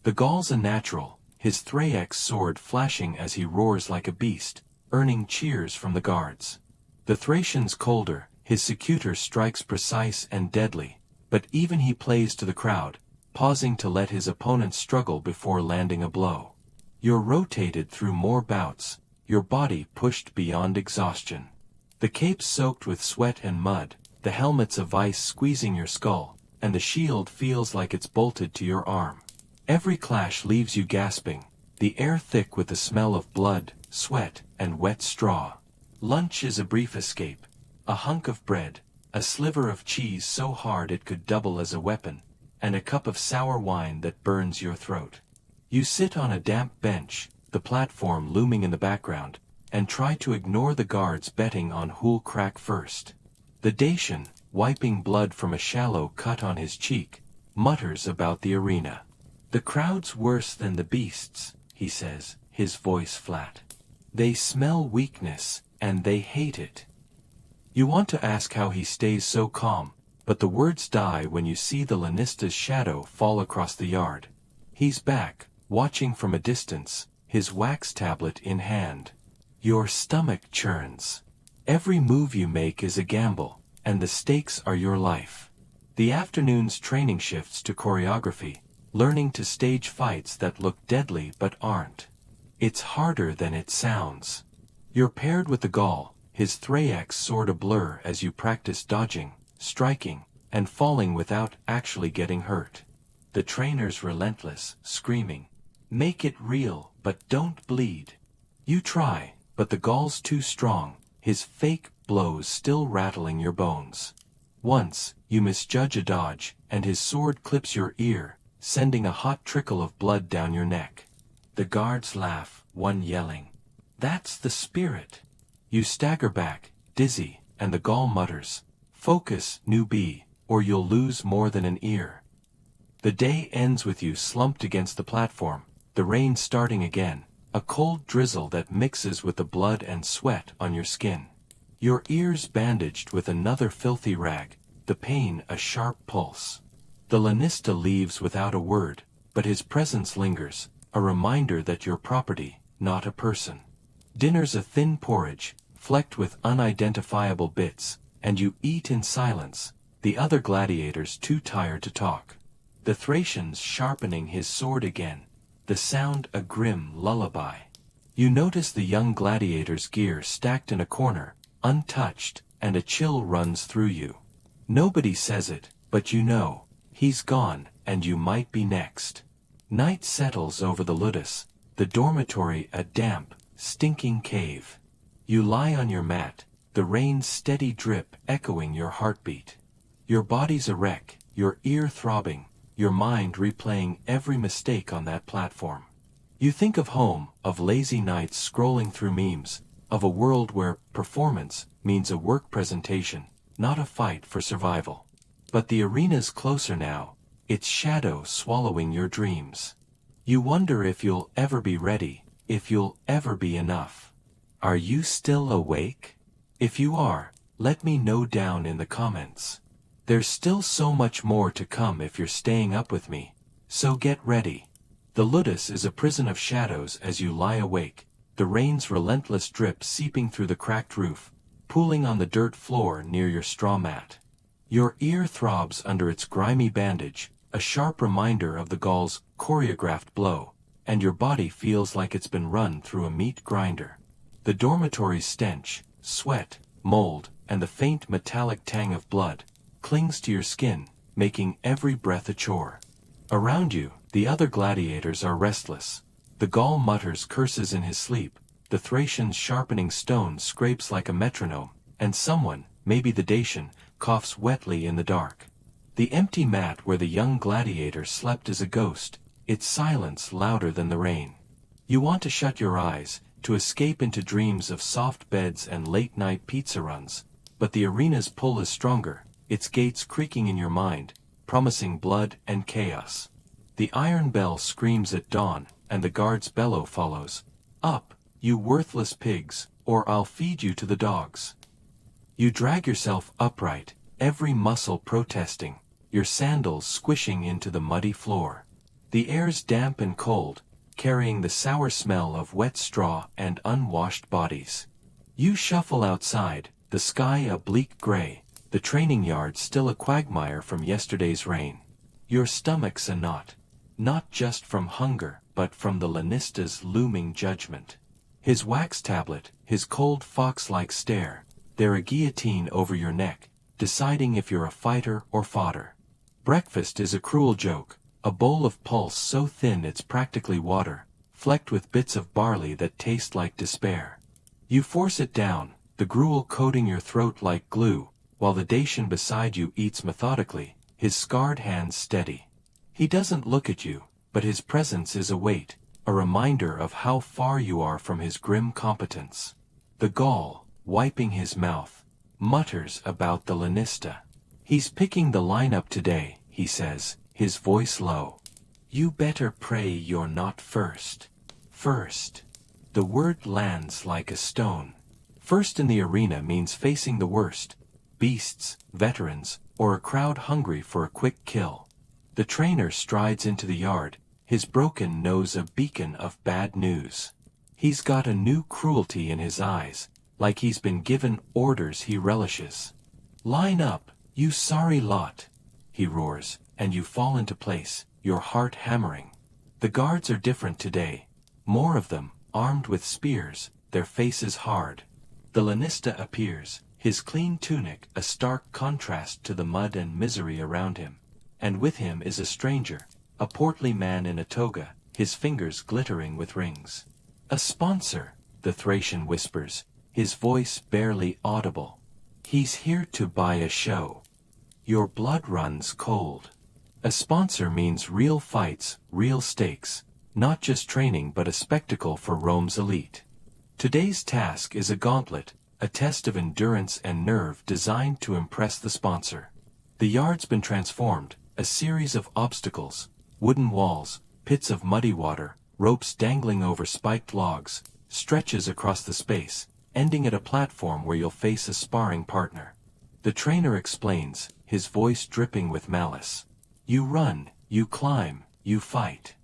The Gaul's a natural, his Thraex sword flashing as he roars like a beast, earning cheers from the guards. The Thracian's colder, his Secutor strikes precise and deadly, but even he plays to the crowd, pausing to let his opponent struggle before landing a blow. You're rotated through more bouts, your body pushed beyond exhaustion. The cape's soaked with sweat and mud, the helmet's a vice squeezing your skull, and the shield feels like it's bolted to your arm. Every clash leaves you gasping, the air thick with the smell of blood, sweat, and wet straw. Lunch is a brief escape. A hunk of bread, a sliver of cheese so hard it could double as a weapon, and a cup of sour wine that burns your throat. You sit on a damp bench, the platform looming in the background, and try to ignore the guards betting on who'll crack first. The Dacian, wiping blood from a shallow cut on his cheek, mutters about the arena. "The crowd's worse than the beasts," he says, his voice flat. "They smell weakness, and they hate it." You want to ask how he stays so calm, but the words die when you see the Lanista's shadow fall across the yard. He's back, watching from a distance, his wax tablet in hand. Your stomach churns. Every move you make is a gamble, and the stakes are your life. The afternoon's training shifts to choreography, learning to stage fights that look deadly but aren't. It's harder than it sounds. You're paired with the Gaul, his Thrax sword a blur as you practice dodging, striking, and falling without actually getting hurt. The trainer's relentless, screaming, "Make it real, but don't bleed." You try, but the Gaul's too strong, his fake blows still rattling your bones. Once, you misjudge a dodge, and his sword clips your ear, sending a hot trickle of blood down your neck. The guards laugh, one yelling, "That's the spirit." You stagger back, dizzy, and the Gaul mutters, "Focus, newbie, or you'll lose more than an ear." The day ends with you slumped against the platform, the rain starting again, a cold drizzle that mixes with the blood and sweat on your skin. Your ears bandaged with another filthy rag, the pain a sharp pulse. The lanista leaves without a word, but his presence lingers, a reminder that you're property, not a person. Dinner's a thin porridge, flecked with unidentifiable bits, and you eat in silence, the other gladiators too tired to talk. The Thracian's sharpening his sword again, the sound a grim lullaby. You notice the young gladiator's gear stacked in a corner, untouched, and a chill runs through you. Nobody says it, but you know, he's gone, and you might be next. Night settles over the ludus, the dormitory a damp, stinking cave. You lie on your mat, the rain's steady drip echoing your heartbeat. Your body's a wreck, your ear throbbing, your mind replaying every mistake on that platform. You think of home, of lazy nights scrolling through memes, of a world where performance means a work presentation, not a fight for survival. But the arena's closer now, its shadow swallowing your dreams. You wonder if you'll ever be ready, if you'll ever be enough. Are you still awake? If you are, let me know down in the comments. There's still so much more to come if you're staying up with me, so get ready. The ludus is a prison of shadows as you lie awake, the rain's relentless drip seeping through the cracked roof, pooling on the dirt floor near your straw mat. Your ear throbs under its grimy bandage, a sharp reminder of the Gaul's choreographed blow, and your body feels like it's been run through a meat grinder. The dormitory's stench, sweat, mold, and the faint metallic tang of blood clings to your skin, making every breath a chore. Around you, the other gladiators are restless. The Gaul mutters curses in his sleep, the Thracian's sharpening stone scrapes like a metronome, and someone, maybe the Dacian, coughs wetly in the dark. The empty mat where the young gladiator slept is a ghost, its silence louder than the rain. You want to shut your eyes, to escape into dreams of soft beds and late-night pizza runs, but the arena's pull is stronger, its gates creaking in your mind, promising blood and chaos. The iron bell screams at dawn, and the guard's bellow follows. "Up, you worthless pigs, or I'll feed you to the dogs." You drag yourself upright, every muscle protesting, your sandals squishing into the muddy floor. The air's damp and cold, carrying the sour smell of wet straw and unwashed bodies. You shuffle outside, the sky a bleak gray, the training yard still a quagmire from yesterday's rain. Your stomach's a knot, not just from hunger, but from the lanista's looming judgment. His wax tablet, his cold fox-like stare, they're a guillotine over your neck, deciding if you're a fighter or fodder. Breakfast is a cruel joke, a bowl of pulse so thin it's practically water, flecked with bits of barley that taste like despair. You force it down, the gruel coating your throat like glue, while the Dacian beside you eats methodically, his scarred hands steady. He doesn't look at you, but his presence is a weight, a reminder of how far you are from his grim competence. The Gaul, wiping his mouth, mutters about the lanista. "He's picking the lineup today," he says, his voice low. "You better pray you're not first." First. The word lands like a stone. First in the arena means facing the worst, beasts, veterans, or a crowd hungry for a quick kill. The trainer strides into the yard, his broken nose a beacon of bad news. He's got a new cruelty in his eyes, like he's been given orders he relishes. "Line up, you sorry lot," he roars, and you fall into place, your heart hammering. The guards are different today. More of them, armed with spears, their faces hard. The lanista appears, his clean tunic a stark contrast to the mud and misery around him. And with him is a stranger, a portly man in a toga, his fingers glittering with rings. "A sponsor," the Thracian whispers, his voice barely audible. "He's here to buy a show." Your blood runs cold. A sponsor means real fights, real stakes, not just training but a spectacle for Rome's elite. Today's task is a gauntlet, a test of endurance and nerve designed to impress the sponsor. The yard's been transformed, a series of obstacles, wooden walls, pits of muddy water, ropes dangling over spiked logs, stretches across the space, ending at a platform where you'll face a sparring partner. The trainer explains, his voice dripping with malice. You run, you climb, you fight.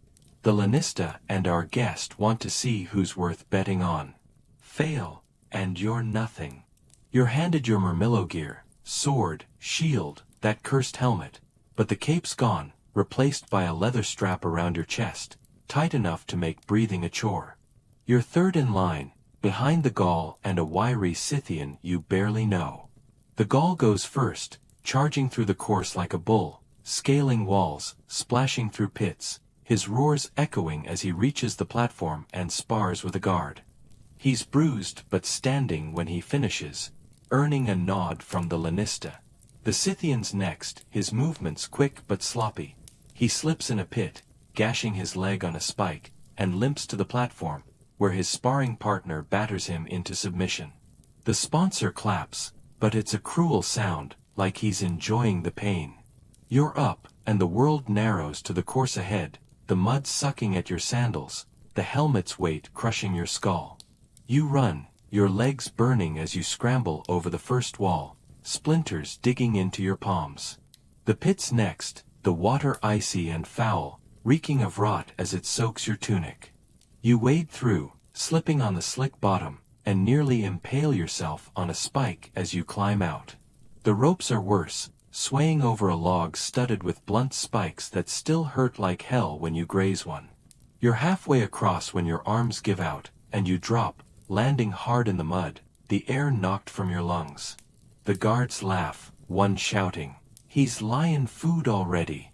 The lanista and our guest want to see who's worth betting on. Fail, and you're nothing. You're handed your murmillo gear, sword, shield, that cursed helmet, but the cape's gone, replaced by a leather strap around your chest, tight enough to make breathing a chore. You're third in line, behind the Gaul and a wiry Scythian you barely know. The Gaul goes first, charging through the course like a bull, scaling walls, splashing through pits, his roars echoing as he reaches the platform and spars with a guard. He's bruised but standing when he finishes, earning a nod from the lanista. The Scythian's next, his movements quick but sloppy. He slips in a pit, gashing his leg on a spike, and limps to the platform, where his sparring partner batters him into submission. The sponsor claps, but it's a cruel sound, like he's enjoying the pain. You're up, and the world narrows to the course ahead, the mud sucking at your sandals, the helmet's weight crushing your skull. You run, your legs burning as you scramble over the first wall, splinters digging into your palms. The pit's next, the water icy and foul, reeking of rot as it soaks your tunic. You wade through, slipping on the slick bottom, and nearly impale yourself on a spike as you climb out. The ropes are worse, swaying over a log studded with blunt spikes that still hurt like hell when you graze one. You're halfway across when your arms give out, and you drop, landing hard in the mud, the air knocked from your lungs. The guards laugh, one shouting, "He's lion food already."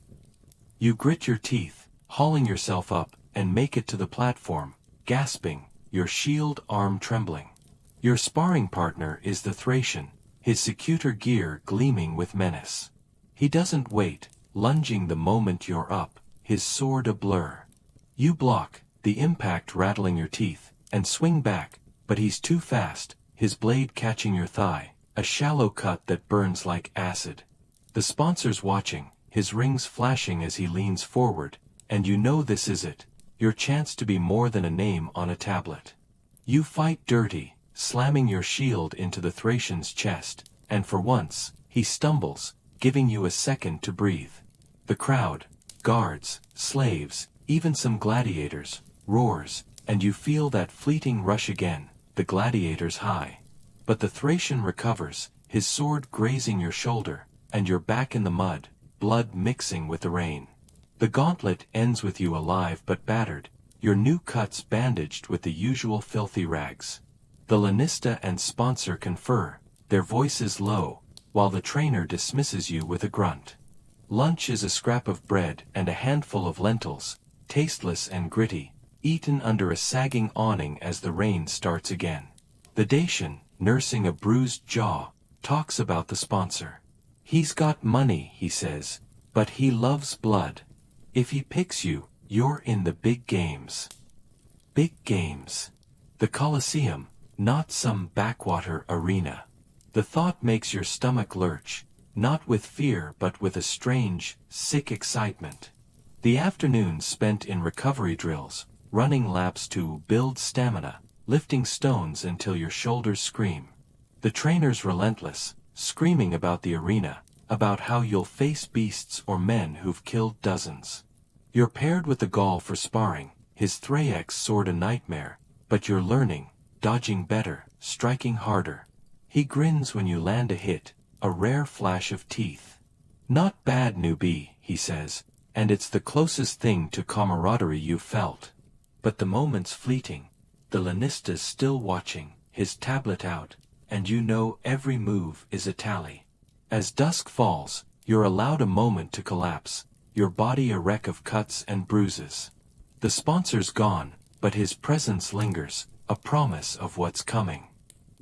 You grit your teeth, hauling yourself up, and make it to the platform, gasping, your shield arm trembling. Your sparring partner is the Thracian, his secutor gear gleaming with menace. He doesn't wait, lunging the moment you're up, his sword a blur. You block, the impact rattling your teeth, and swing back, but he's too fast, his blade catching your thigh, a shallow cut that burns like acid. The sponsor's watching, his rings flashing as he leans forward, and you know this is it, your chance to be more than a name on a tablet. You fight dirty, slamming your shield into the Thracian's chest, and for once, he stumbles, giving you a second to breathe. The crowd, guards, slaves, even some gladiators, roars, and you feel that fleeting rush again, the gladiator's high. But the Thracian recovers, his sword grazing your shoulder, and you're back in the mud, blood mixing with the rain. The gauntlet ends with you alive but battered, your new cuts bandaged with the usual filthy rags. The lanista and sponsor confer, their voices low, while the trainer dismisses you with a grunt. Lunch is a scrap of bread and a handful of lentils, tasteless and gritty, eaten under a sagging awning as the rain starts again. The Dacian, nursing a bruised jaw, talks about the sponsor. He's got money, he says, but he loves blood. If he picks you, you're in the big games. Big games. The Colosseum, not some backwater arena. The thought makes your stomach lurch, not with fear but with a strange, sick excitement. The afternoon spent in recovery drills, running laps to build stamina, lifting stones until your shoulders scream. The trainer's relentless, screaming about the arena, about how you'll face beasts or men who've killed dozens. You're paired with the Gaul for sparring, his Thraex sword a nightmare, but you're learning, dodging better, striking harder. He grins when you land a hit, a rare flash of teeth. Not bad, newbie, he says, and it's the closest thing to camaraderie you've felt. But the moment's fleeting. The Lannista's still watching, his tablet out, and you know every move is a tally. As dusk falls, you're allowed a moment to collapse, your body a wreck of cuts and bruises. The sponsor's gone, but his presence lingers, a promise of what's coming.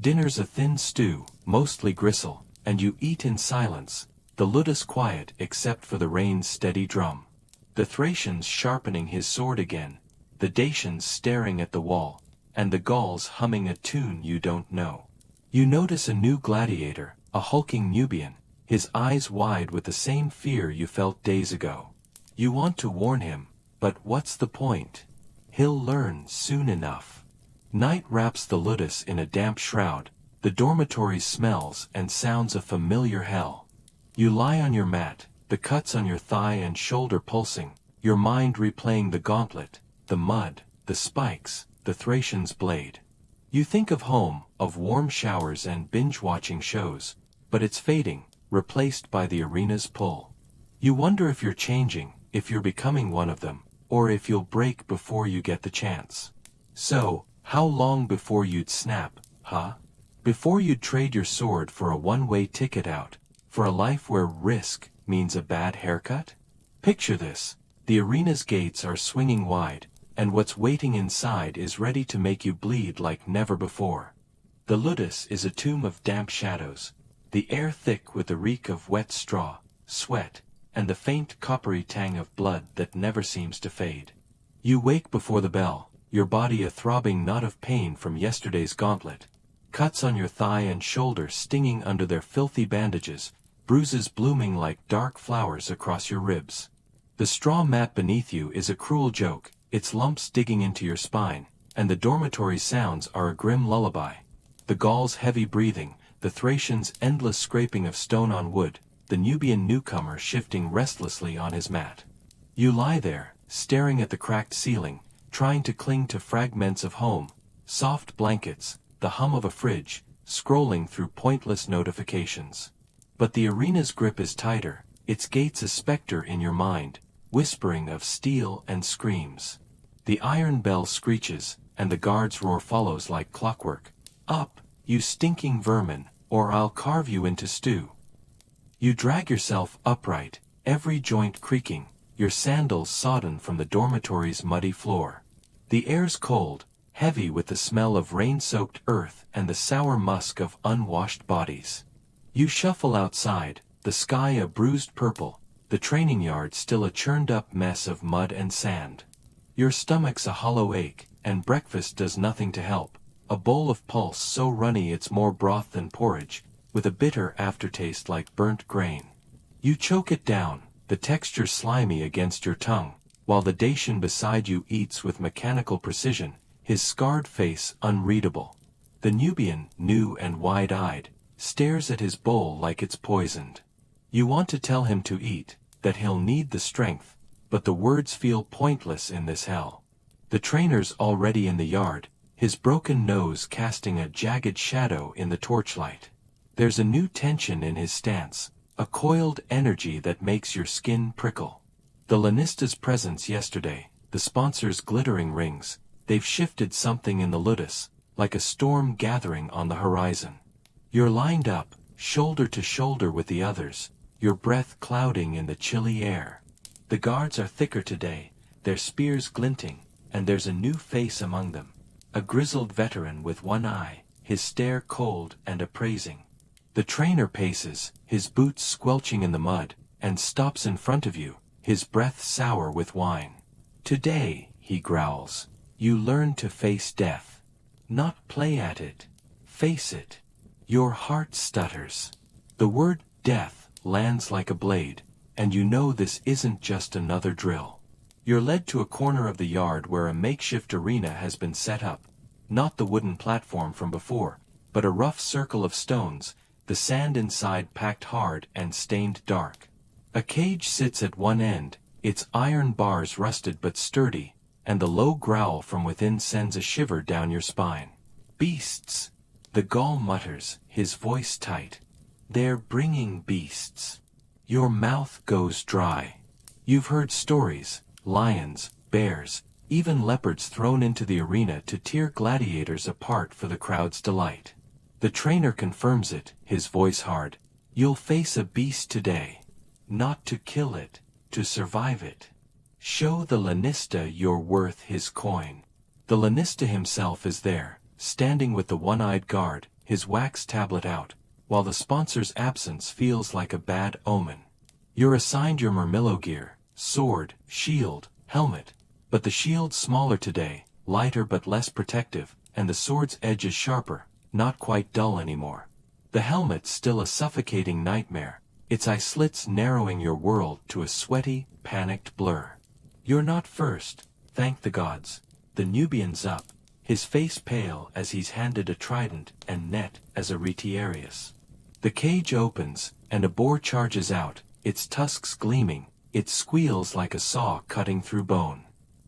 Dinner's a thin stew, mostly gristle, and you eat in silence, the Ludus quiet except for the rain's steady drum. The Thracian's sharpening his sword again, the Dacians staring at the wall, and the Gauls humming a tune you don't know. You notice a new gladiator, a hulking Nubian, his eyes wide with the same fear you felt days ago. You want to warn him, but what's the point? He'll learn soon enough. Night wraps the Ludus in a damp shroud, the dormitory smells and sounds a familiar hell. You lie on your mat, the cuts on your thigh and shoulder pulsing, your mind replaying the gauntlet, the mud, the spikes, the Thracian's blade. You think of home, of warm showers and binge-watching shows, but it's fading, replaced by the arena's pull. You wonder if you're changing, if you're becoming one of them, or if you'll break before you get the chance. So, how long before you'd snap, huh? Before you'd trade your sword for a one-way ticket out, for a life where risk means a bad haircut? Picture this, the arena's gates are swinging wide, and what's waiting inside is ready to make you bleed like never before. The Ludus is a tomb of damp shadows, the air thick with the reek of wet straw, sweat, and the faint coppery tang of blood that never seems to fade. You wake before the bell, your body a throbbing knot of pain from yesterday's gauntlet, cuts on your thigh and shoulder stinging under their filthy bandages, bruises blooming like dark flowers across your ribs. The straw mat beneath you is a cruel joke, its lumps digging into your spine, and the dormitory sounds are a grim lullaby. The Gaul's heavy breathing, the Thracian's endless scraping of stone on wood, the Nubian newcomer shifting restlessly on his mat. You lie there, staring at the cracked ceiling, trying to cling to fragments of home, soft blankets, the hum of a fridge, scrolling through pointless notifications. But the arena's grip is tighter, its gates a specter in your mind, whispering of steel and screams. The iron bell screeches, and the guard's roar follows like clockwork. Up, you stinking vermin, or I'll carve you into stew. You drag yourself upright, every joint creaking, your sandals sodden from the dormitory's muddy floor. The air's cold, heavy with the smell of rain-soaked earth and the sour musk of unwashed bodies. You shuffle outside, the sky a bruised purple, the training yard still a churned-up mess of mud and sand. Your stomach's a hollow ache, and breakfast does nothing to help, a bowl of pulse so runny it's more broth than porridge, with a bitter aftertaste like burnt grain. You choke it down, the texture slimy against your tongue, while the Dacian beside you eats with mechanical precision, his scarred face unreadable. The Nubian, new and wide-eyed, stares at his bowl like it's poisoned. You want to tell him to eat, that he'll need the strength, but the words feel pointless in this hell. The trainer's already in the yard, his broken nose casting a jagged shadow in the torchlight. There's a new tension in his stance, a coiled energy that makes your skin prickle. The Lannista's presence yesterday, the sponsor's glittering rings, they've shifted something in the Ludus, like a storm gathering on the horizon. You're lined up, shoulder to shoulder with the others, your breath clouding in the chilly air. The guards are thicker today, their spears glinting, and there's a new face among them. A grizzled veteran with one eye, his stare cold and appraising. The trainer paces, his boots squelching in the mud, and stops in front of you, his breath sour with wine. Today, he growls, you learn to face death. Not play at it. Face it. Your heart stutters. The word death lands like a blade, and you know this isn't just another drill. You're led to a corner of the yard where a makeshift arena has been set up, not the wooden platform from before, but a rough circle of stones, the sand inside packed hard and stained dark. A cage sits at one end, its iron bars rusted but sturdy, and the low growl from within sends a shiver down your spine. Beasts! The Gaul mutters, his voice tight. They're bringing beasts. Your mouth goes dry. You've heard stories, lions, bears, even leopards thrown into the arena to tear gladiators apart for the crowd's delight. The trainer confirms it, his voice hard. You'll face a beast today. Not to kill it, to survive it. Show the lanista you're worth his coin. The lanista himself is there, standing with the one-eyed guard, his wax tablet out, while the sponsor's absence feels like a bad omen. You're assigned your Murmillo gear, sword, shield, helmet, but the shield's smaller today, lighter but less protective, and the sword's edge is sharper, not quite dull anymore. The helmet's still a suffocating nightmare, its eye slits narrowing your world to a sweaty, panicked blur. You're not first, thank the gods. The Nubian's up, his face pale as he's handed a trident and net as a retiarius. The cage opens, and a boar charges out, its tusks gleaming, it squeals like a saw cutting through bone.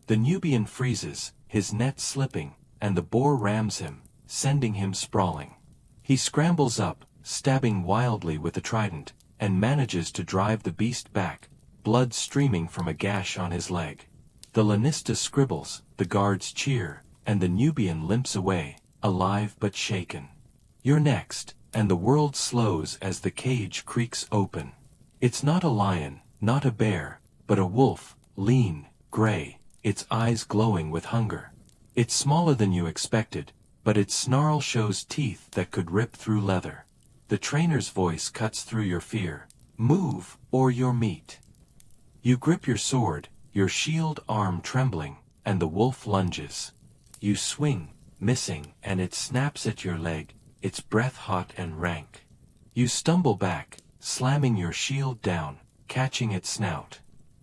The Nubian freezes, his net slipping, and the boar rams him, sending him sprawling. He scrambles up, stabbing wildly with the trident, and manages to drive the beast back, blood streaming from a gash on his leg. The lanista scribbles, the guards cheer, and the Nubian limps away, alive but shaken. You're next, and the world slows as the cage creaks open. It's not a lion, not a bear, but a wolf, lean, gray, its eyes glowing with hunger. It's smaller than you expected, but its snarl shows teeth that could rip through leather. The trainer's voice cuts through your fear. Move, or you're meat. You grip your sword, your shield arm trembling, and the wolf lunges. You swing, missing, and it snaps at your leg, its breath hot and rank. You stumble back, slamming your shield down, catching its snout.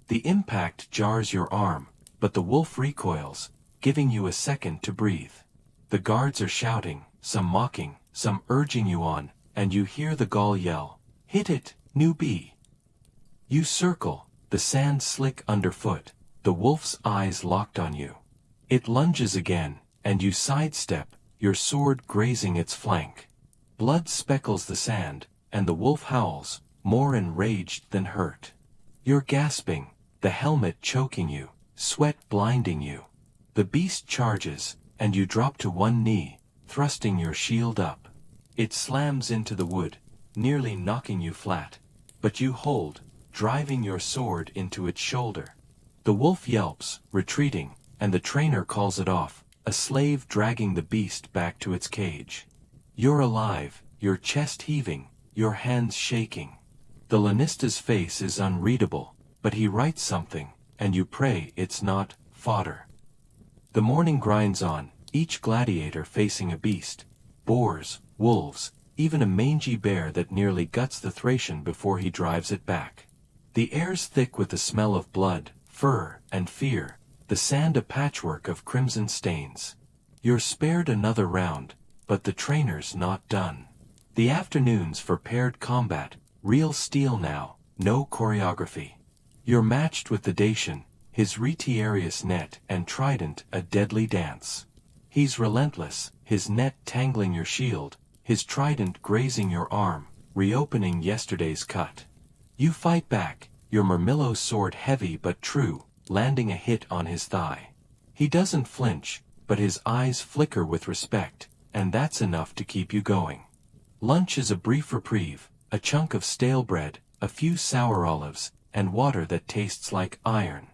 The impact jars your arm, but the wolf recoils, giving you a second to breathe. The guards are shouting, some mocking, some urging you on, and you hear the Gaul yell, "Hit it, newbie!" You circle, the sand slick underfoot, the wolf's eyes locked on you. It lunges again, and you sidestep, your sword grazing its flank. Blood speckles the sand, and the wolf howls, more enraged than hurt. You're gasping, the helmet choking you, sweat blinding you. The beast charges, and you drop to one knee, thrusting your shield up. It slams into the wood, nearly knocking you flat, but you hold, driving your sword into its shoulder. The wolf yelps, retreating, and the trainer calls it off, a slave dragging the beast back to its cage. You're alive, your chest heaving, your hands shaking. The lanista's face is unreadable, but he writes something, and you pray it's not fodder. The morning grinds on, each gladiator facing a beast, boars, wolves, even a mangy bear that nearly guts the Thracian before he drives it back. The air's thick with the smell of blood, fur, and fear, the sand a patchwork of crimson stains. You're spared another round, but the trainer's not done. The afternoon's for paired combat, real steel now, no choreography. You're matched with the Dacian, his retiarius net and trident a deadly dance. He's relentless, his net tangling your shield, his trident grazing your arm, reopening yesterday's cut. You fight back, your Murmillo sword heavy but true, landing a hit on his thigh. He doesn't flinch, but his eyes flicker with respect, and that's enough to keep you going. Lunch is a brief reprieve, a chunk of stale bread, a few sour olives, and water that tastes like iron.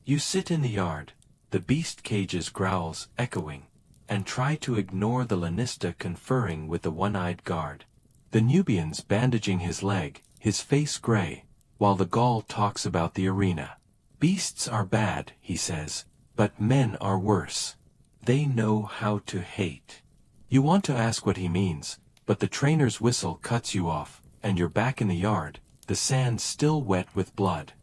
You sit in the yard, the beast cage's growls echoing, and try to ignore the lanista conferring with the one-eyed guard. The Nubian's bandaging his leg, his face gray, while the Gaul talks about the arena. Beasts are bad, he says, but men are worse. They know how to hate. You want to ask what he means, but the trainer's whistle cuts you off, and you're back in the yard, the sand still wet with blood.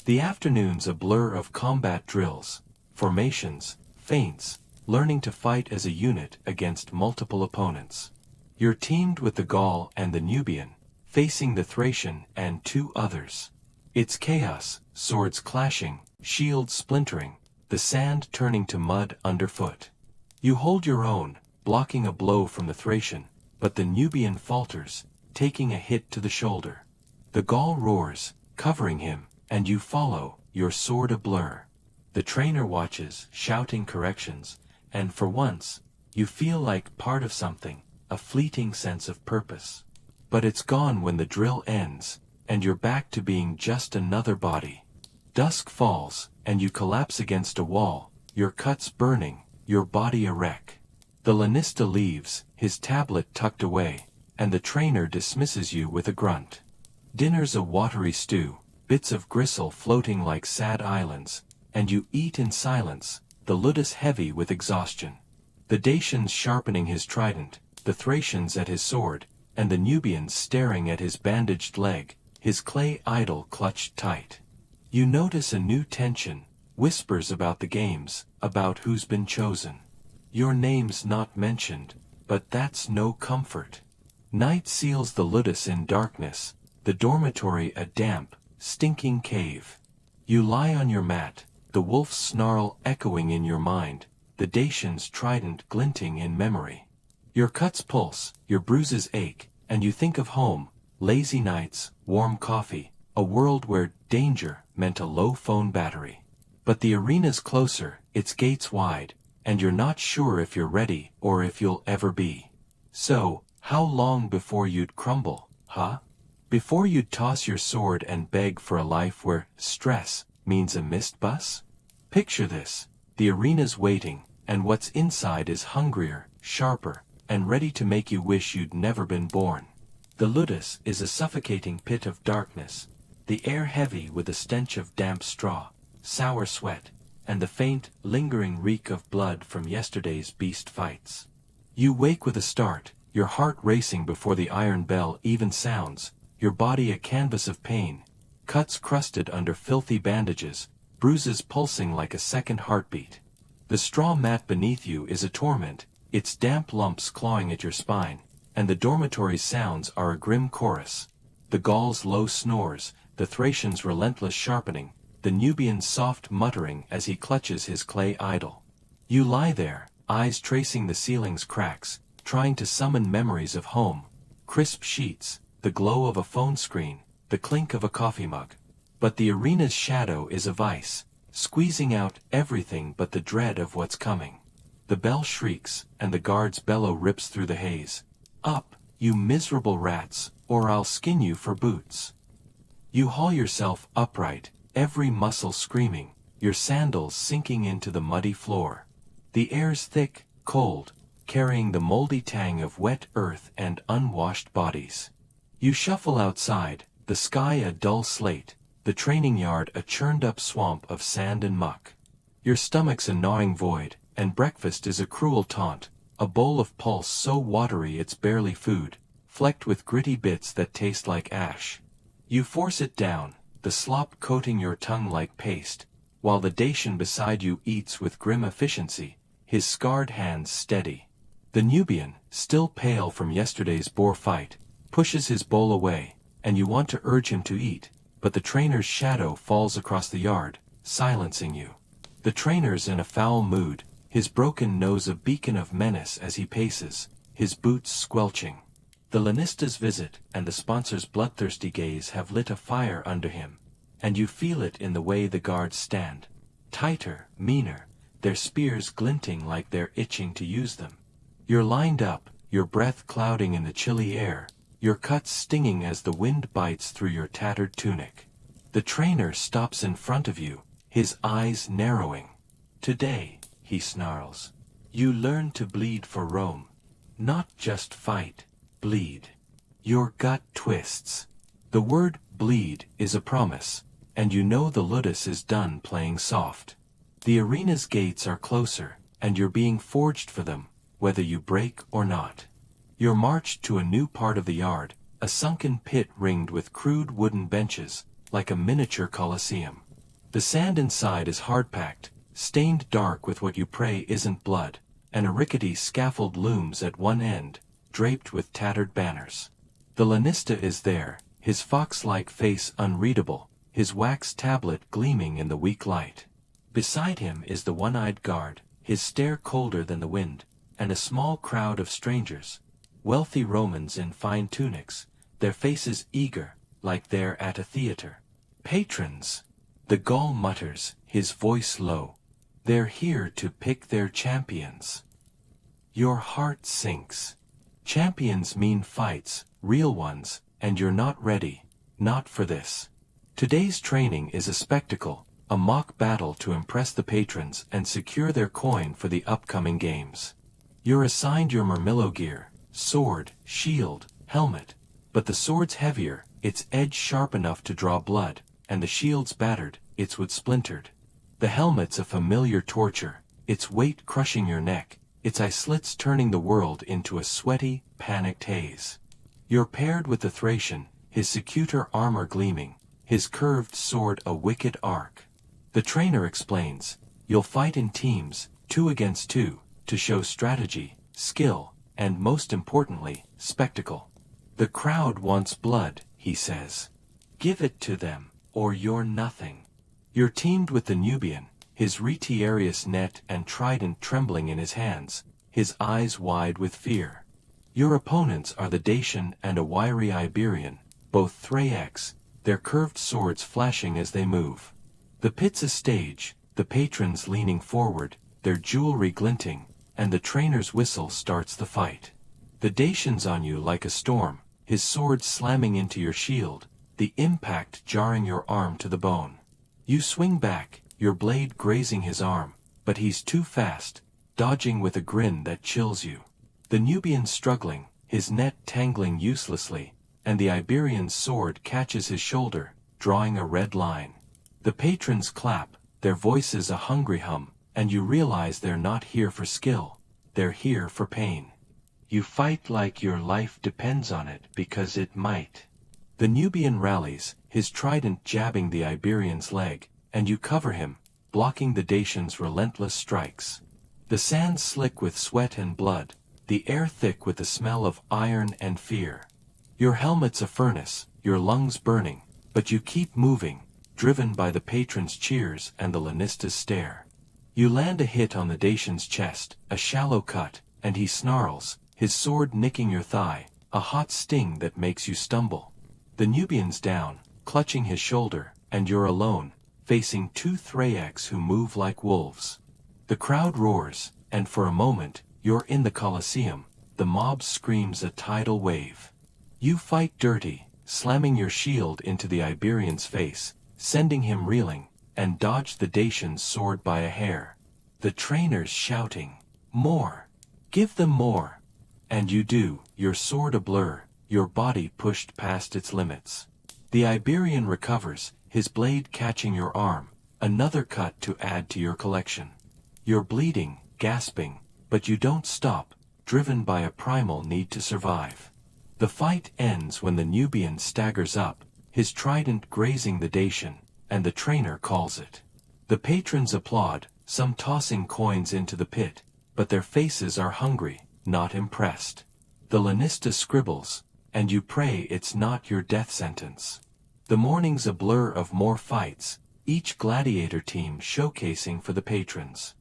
The afternoon's a blur of combat drills, formations, feints, learning to fight as a unit against multiple opponents. You're teamed with the Gaul and the Nubian, facing the Thracian and two others. It's chaos, swords clashing, shield splintering, the sand turning to mud underfoot. You hold your own, blocking a blow from the Thracian, but the Nubian falters, taking a hit to the shoulder. The Gaul roars, covering him, and you follow, your sword a blur. The trainer watches, shouting corrections, and for once, you feel like part of something, a fleeting sense of purpose. But it's gone when the drill ends, and you're back to being just another body. Dusk falls, and you collapse against a wall, your cuts burning, your body a wreck. The lanista leaves, his tablet tucked away, and the trainer dismisses you with a grunt. Dinner's a watery stew, bits of gristle floating like sad islands, and you eat in silence, the ludus heavy with exhaustion. The Dacians sharpening his trident, the Thracians at his sword, and the Nubians staring at his bandaged leg, his clay idol clutched tight. You notice a new tension, whispers about the games, about who's been chosen. Your name's not mentioned, but that's no comfort. Night seals the ludus in darkness, the dormitory a damp, stinking cave. You lie on your mat, the wolf's snarl echoing in your mind, the Dacian's trident glinting in memory. Your cuts pulse, your bruises ache, and you think of home, lazy nights, warm coffee, a world where danger meant a low phone battery. But the arena's closer, its gates wide, and you're not sure if you're ready or if you'll ever be. So, how long before you'd crumble, huh? Before you'd toss your sword and beg for a life where stress means a missed bus? Picture this, the arena's waiting, and what's inside is hungrier, sharper, and ready to make you wish you'd never been born. The ludus is a suffocating pit of darkness, the air heavy with the stench of damp straw, sour sweat, and the faint, lingering reek of blood from yesterday's beast fights. You wake with a start, your heart racing before the iron bell even sounds, your body a canvas of pain, cuts crusted under filthy bandages, bruises pulsing like a second heartbeat. The straw mat beneath you is a torment, its damp lumps clawing at your spine, and the dormitory's sounds are a grim chorus. The Gaul's low snores, the Thracian's relentless sharpening, the Nubian's soft muttering as he clutches his clay idol. You lie there, eyes tracing the ceiling's cracks, trying to summon memories of home, crisp sheets, the glow of a phone screen, the clink of a coffee mug. But the arena's shadow is a vice, squeezing out everything but the dread of what's coming. The bell shrieks, and the guard's bellow rips through the haze. Up, you miserable rats, or I'll skin you for boots. You haul yourself upright, every muscle screaming, your sandals sinking into the muddy floor. The air's thick, cold, carrying the moldy tang of wet earth and unwashed bodies. You shuffle outside, the sky a dull slate, the training yard a churned-up swamp of sand and muck. Your stomach's a gnawing void, and breakfast is a cruel taunt, a bowl of pulse so watery it's barely food, flecked with gritty bits that taste like ash. You force it down, the slop coating your tongue like paste, while the Dacian beside you eats with grim efficiency, his scarred hands steady. The Nubian, still pale from yesterday's boar fight, pushes his bowl away, and you want to urge him to eat, but the trainer's shadow falls across the yard, silencing you. The trainer's in a foul mood, his broken nose a beacon of menace as he paces, his boots squelching. The lanista's visit and the sponsor's bloodthirsty gaze have lit a fire under him, and you feel it in the way the guards stand. Tighter, meaner, their spears glinting like they're itching to use them. You're lined up, your breath clouding in the chilly air, your cuts stinging as the wind bites through your tattered tunic. The trainer stops in front of you, his eyes narrowing. Today, he snarls, you learn to bleed for Rome. Not just fight, bleed. Your gut twists. The word bleed is a promise, and you know the ludus is done playing soft. The arena's gates are closer, and you're being forged for them, whether you break or not. You're marched to a new part of the yard, a sunken pit ringed with crude wooden benches, like a miniature coliseum. The sand inside is hard-packed, stained dark with what you pray isn't blood, and a rickety scaffold looms at one end, draped with tattered banners. The lanista is there, his fox-like face unreadable, his wax tablet gleaming in the weak light. Beside him is the one-eyed guard, his stare colder than the wind, and a small crowd of strangers, wealthy Romans in fine tunics, their faces eager, like they're at a theater. Patrons! The Gaul mutters, his voice low. They're here to pick their champions. Your heart sinks. Champions mean fights, real ones, and you're not ready, not for this. Today's training is a spectacle, a mock battle to impress the patrons and secure their coin for the upcoming games. You're assigned your murmillo gear, sword, shield, helmet, but the sword's heavier, its edge sharp enough to draw blood, and the shield's battered, its wood splintered. The helmet's a familiar torture, its weight crushing your neck, its eye slits turning the world into a sweaty, panicked haze. You're paired with the Thracian, his secutor armor gleaming, his curved sword a wicked arc. The trainer explains, you'll fight in teams, 2 against 2, to show strategy, skill, and most importantly, spectacle. The crowd wants blood, he says. Give it to them, or you're nothing. You're teamed with the Nubian, his retiarius net and trident trembling in his hands, his eyes wide with fear. Your opponents are the Dacian and a wiry Iberian, both Thraex, their curved swords flashing as they move. The pit's a stage, the patrons leaning forward, their jewelry glinting, and the trainer's whistle starts the fight. The Dacian's on you like a storm, his sword slamming into your shield, the impact jarring your arm to the bone. You swing back, your blade grazing his arm, but he's too fast, dodging with a grin that chills you. The Nubian's struggling, his net tangling uselessly, and the Iberian's sword catches his shoulder, drawing a red line. The patrons clap, their voices a hungry hum, and you realize they're not here for skill, they're here for pain. You fight like your life depends on it because it might. The Nubian rallies, his trident jabbing the Iberian's leg, and you cover him, blocking the Dacian's relentless strikes. The sand slick with sweat and blood, the air thick with the smell of iron and fear. Your helmet's a furnace, your lungs burning, but you keep moving, driven by the patron's cheers and the Lanista's stare. You land a hit on the Dacian's chest, a shallow cut, and he snarls, his sword nicking your thigh, a hot sting that makes you stumble. The Nubian's down, clutching his shoulder, and you're alone, facing 2 Thraex who move like wolves. The crowd roars, and for a moment, you're in the Colosseum, the mob screams a tidal wave. You fight dirty, slamming your shield into the Iberian's face, sending him reeling, and dodge the Dacian's sword by a hair. The trainer's shouting, "More! Give them more!" And you do, your sword a blur, your body pushed past its limits. The Iberian recovers, his blade catching your arm, another cut to add to your collection. You're bleeding, gasping, but you don't stop, driven by a primal need to survive. The fight ends when the Nubian staggers up, his trident grazing the Dacian, and the trainer calls it. The patrons applaud, some tossing coins into the pit, but their faces are hungry, not impressed. The Lanista scribbles, and you pray it's not your death sentence. The morning's a blur of more fights, each gladiator team showcasing for the patrons.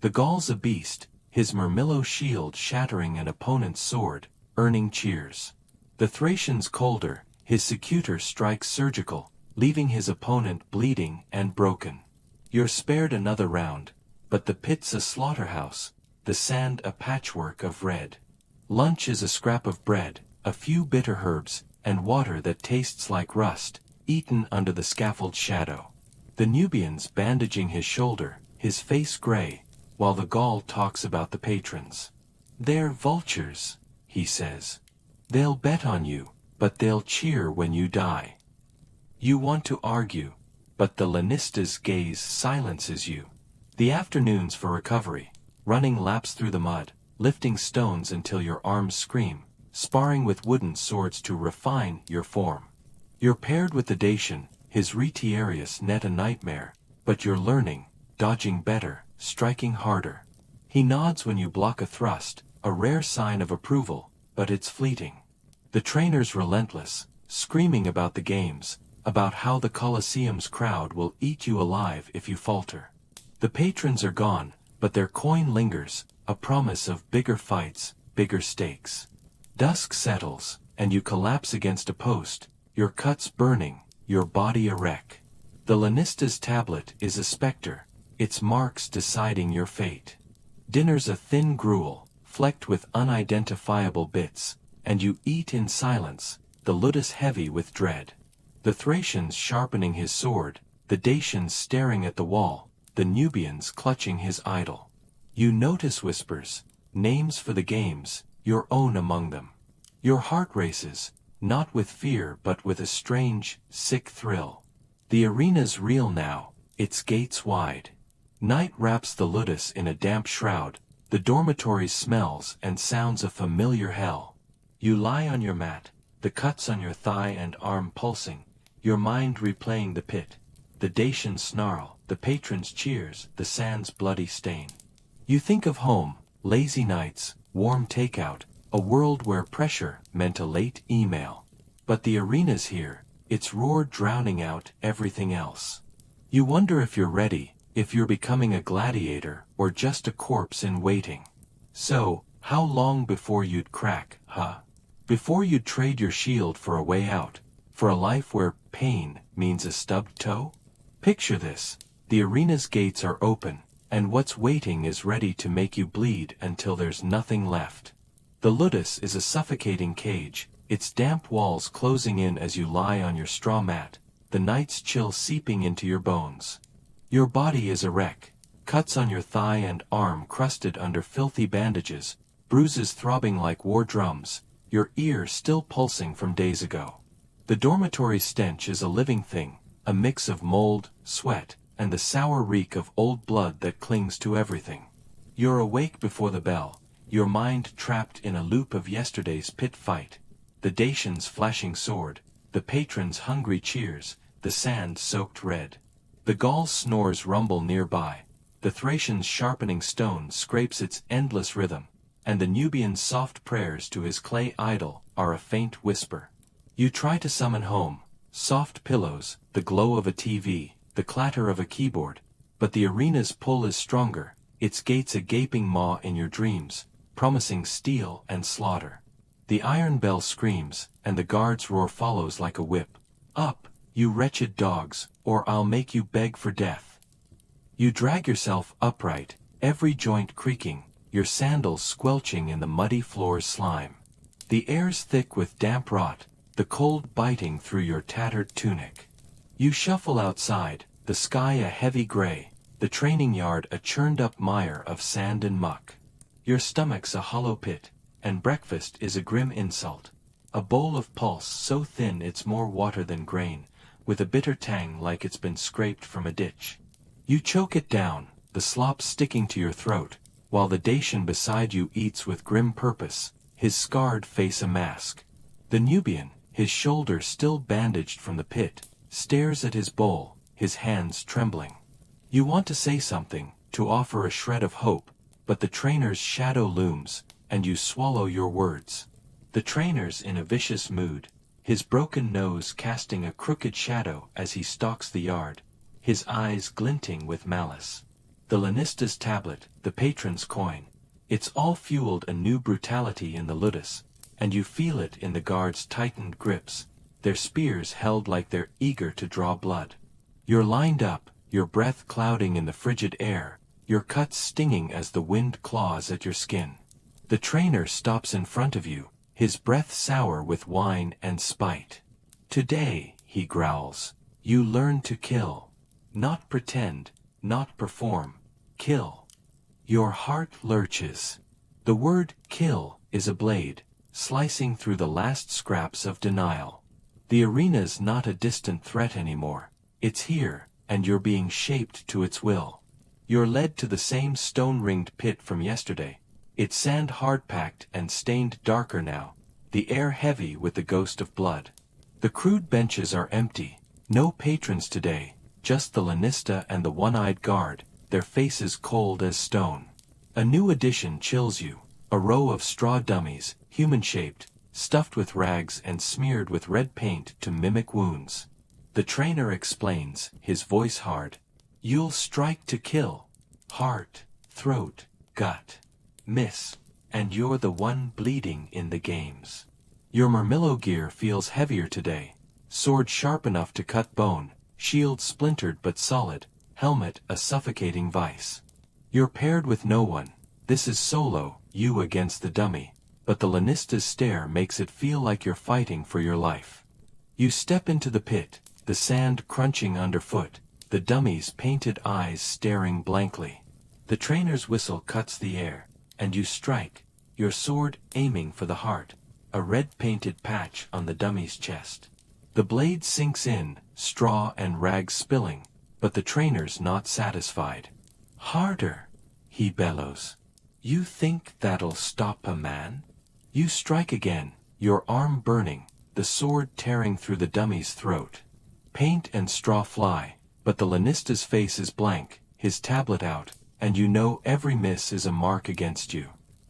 The Gaul's a beast, his murmillo shield shattering an opponent's sword, earning cheers. The Thracian's colder, his secutor strikes surgical, leaving his opponent bleeding and broken. You're spared another round, but the pit's a slaughterhouse, the sand a patchwork of red. Lunch is a scrap of bread, a few bitter herbs, and water that tastes like rust, eaten under the scaffold's shadow. The Nubian's bandaging his shoulder, his face gray, while the Gaul talks about the patrons. "They're vultures," he says. "They'll bet on you, but they'll cheer when you die." You want to argue, but the Lanista's gaze silences you. The afternoon's for recovery, running laps through the mud, lifting stones until your arms scream, sparring with wooden swords to refine your form. You're paired with the Dacian, his retiarius net a nightmare, but you're learning, dodging better, striking harder. He nods when you block a thrust, a rare sign of approval, but it's fleeting. The trainer's relentless, screaming about the games, about how the Colosseum's crowd will eat you alive if you falter. The patrons are gone, but their coin lingers, a promise of bigger fights, bigger stakes. Dusk settles, and you collapse against a post, your cuts burning, your body a wreck. The Lannista's tablet is a specter, its marks deciding your fate. Dinner's a thin gruel, flecked with unidentifiable bits, and you eat in silence, the Ludus heavy with dread. The Thracian's sharpening his sword, the Dacians staring at the wall, the Nubians clutching his idol. You notice whispers, names for the games, your own among them. Your heart races, not with fear but with a strange, sick thrill. The arena's real now, its gates wide. Night wraps the Ludus in a damp shroud, the dormitory smells and sounds a familiar hell. You lie on your mat, the cuts on your thigh and arm pulsing, your mind replaying the pit, the Dacian snarl, the patron's cheers, the sand's bloody stain. You think of home, lazy nights, warm takeout, a world where pressure meant a late email. But the arena's here, its roar drowning out everything else. You wonder if you're ready, if you're becoming a gladiator or just a corpse in waiting. So, how long before you'd crack, huh? Before you'd trade your shield for a way out, for a life where pain means a stubbed toe? Picture this, the arena's gates are open, and what's waiting is ready to make you bleed until there's nothing left. The Ludus is a suffocating cage, its damp walls closing in as you lie on your straw mat, the night's chill seeping into your bones. Your body is a wreck, cuts on your thigh and arm crusted under filthy bandages, bruises throbbing like war drums, your ear still pulsing from days ago. The dormitory stench is a living thing, a mix of mold, sweat, and the sour reek of old blood that clings to everything. You're awake before the bell, your mind trapped in a loop of yesterday's pit fight, the Dacian's flashing sword, the patron's hungry cheers, the sand soaked red. The Gaul's snores rumble nearby, the Thracian's sharpening stone scrapes its endless rhythm, and the Nubian's soft prayers to his clay idol are a faint whisper. You try to summon home, soft pillows, the glow of a TV, the clatter of a keyboard, but the arena's pull is stronger, its gates a gaping maw in your dreams, promising steel and slaughter. The iron bell screams, and the guard's roar follows like a whip. Up, you wretched dogs, or I'll make you beg for death. You drag yourself upright, every joint creaking, your sandals squelching in the muddy floor's slime. The air's thick with damp rot, the cold biting through your tattered tunic. You shuffle outside, the sky a heavy gray, the training yard a churned-up mire of sand and muck. Your stomach's a hollow pit, and breakfast is a grim insult. A bowl of pulse so thin it's more water than grain, with a bitter tang like it's been scraped from a ditch. You choke it down, the slop sticking to your throat, while the Dacian beside you eats with grim purpose, his scarred face a mask. The Nubian, his shoulder still bandaged from the pit, stares at his bowl, his hands trembling. You want to say something, to offer a shred of hope, but the trainer's shadow looms, and you swallow your words. The trainer's in a vicious mood, his broken nose casting a crooked shadow as he stalks the yard, his eyes glinting with malice. The Lannista's tablet, the patron's coin, it's all fueled a new brutality in the Ludus, and you feel it in the guards' tightened grips, their spears held like they're eager to draw blood. You're lined up, your breath clouding in the frigid air, your cuts stinging as the wind claws at your skin. The trainer stops in front of you, his breath sour with wine and spite. Today, he growls, you learn to kill. Not pretend, not perform, kill. Your heart lurches. The word kill is a blade, slicing through the last scraps of denial. The arena's not a distant threat anymore. It's here, and you're being shaped to its will. You're led to the same stone-ringed pit from yesterday, its sand hard-packed and stained darker now, the air heavy with the ghost of blood. The crude benches are empty, no patrons today, just the Lanista and the one-eyed guard, their faces cold as stone. A new addition chills you, a row of straw dummies, human-shaped, stuffed with rags and smeared with red paint to mimic wounds. The trainer explains, his voice hard. You'll strike to kill. Heart, throat, gut. Miss. And you're the one bleeding in the games. Your Murmillo gear feels heavier today. Sword sharp enough to cut bone, shield splintered but solid, helmet a suffocating vice. You're paired with no one. This is solo, you against the dummy, but the Lannista's stare makes it feel like you're fighting for your life. You step into the pit, the sand crunching underfoot, the dummy's painted eyes staring blankly. The trainer's whistle cuts the air, and you strike, your sword aiming for the heart, a red-painted patch on the dummy's chest. The blade sinks in, straw and rags spilling, but the trainer's not satisfied. Harder, he bellows. You think that'll stop a man? You strike again, your arm burning, the sword tearing through the dummy's throat. Paint and straw fly, but the Lannista's face is blank, his tablet out, and you know every miss is a mark against you.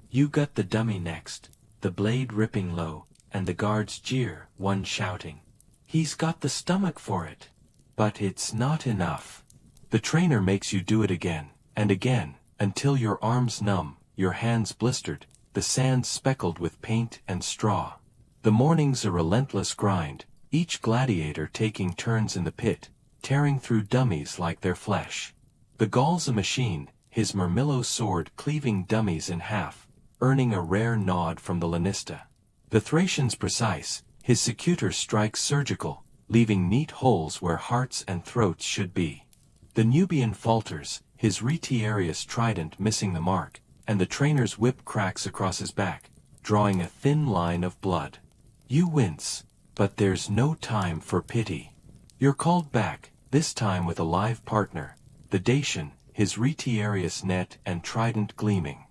You gut the dummy next, the blade ripping low, and the guards jeer, one shouting. He's got the stomach for it. But it's not enough. The trainer makes you do it again, and again, until your arms numb, your hands blistered, the sand speckled with paint and straw. The morning's a relentless grind, each gladiator taking turns in the pit, tearing through dummies like their flesh. The Gaul's a machine, his Murmillo sword cleaving dummies in half, earning a rare nod from the Lanista. The Thracian's precise, his secutor strikes surgical, leaving neat holes where hearts and throats should be. The Nubian falters, his retiarius trident missing the mark, and the trainer's whip cracks across his back, drawing a thin line of blood. You wince, but there's no time for pity. You're called back, this time with a live partner, the Dacian, his retiarius net and trident gleaming.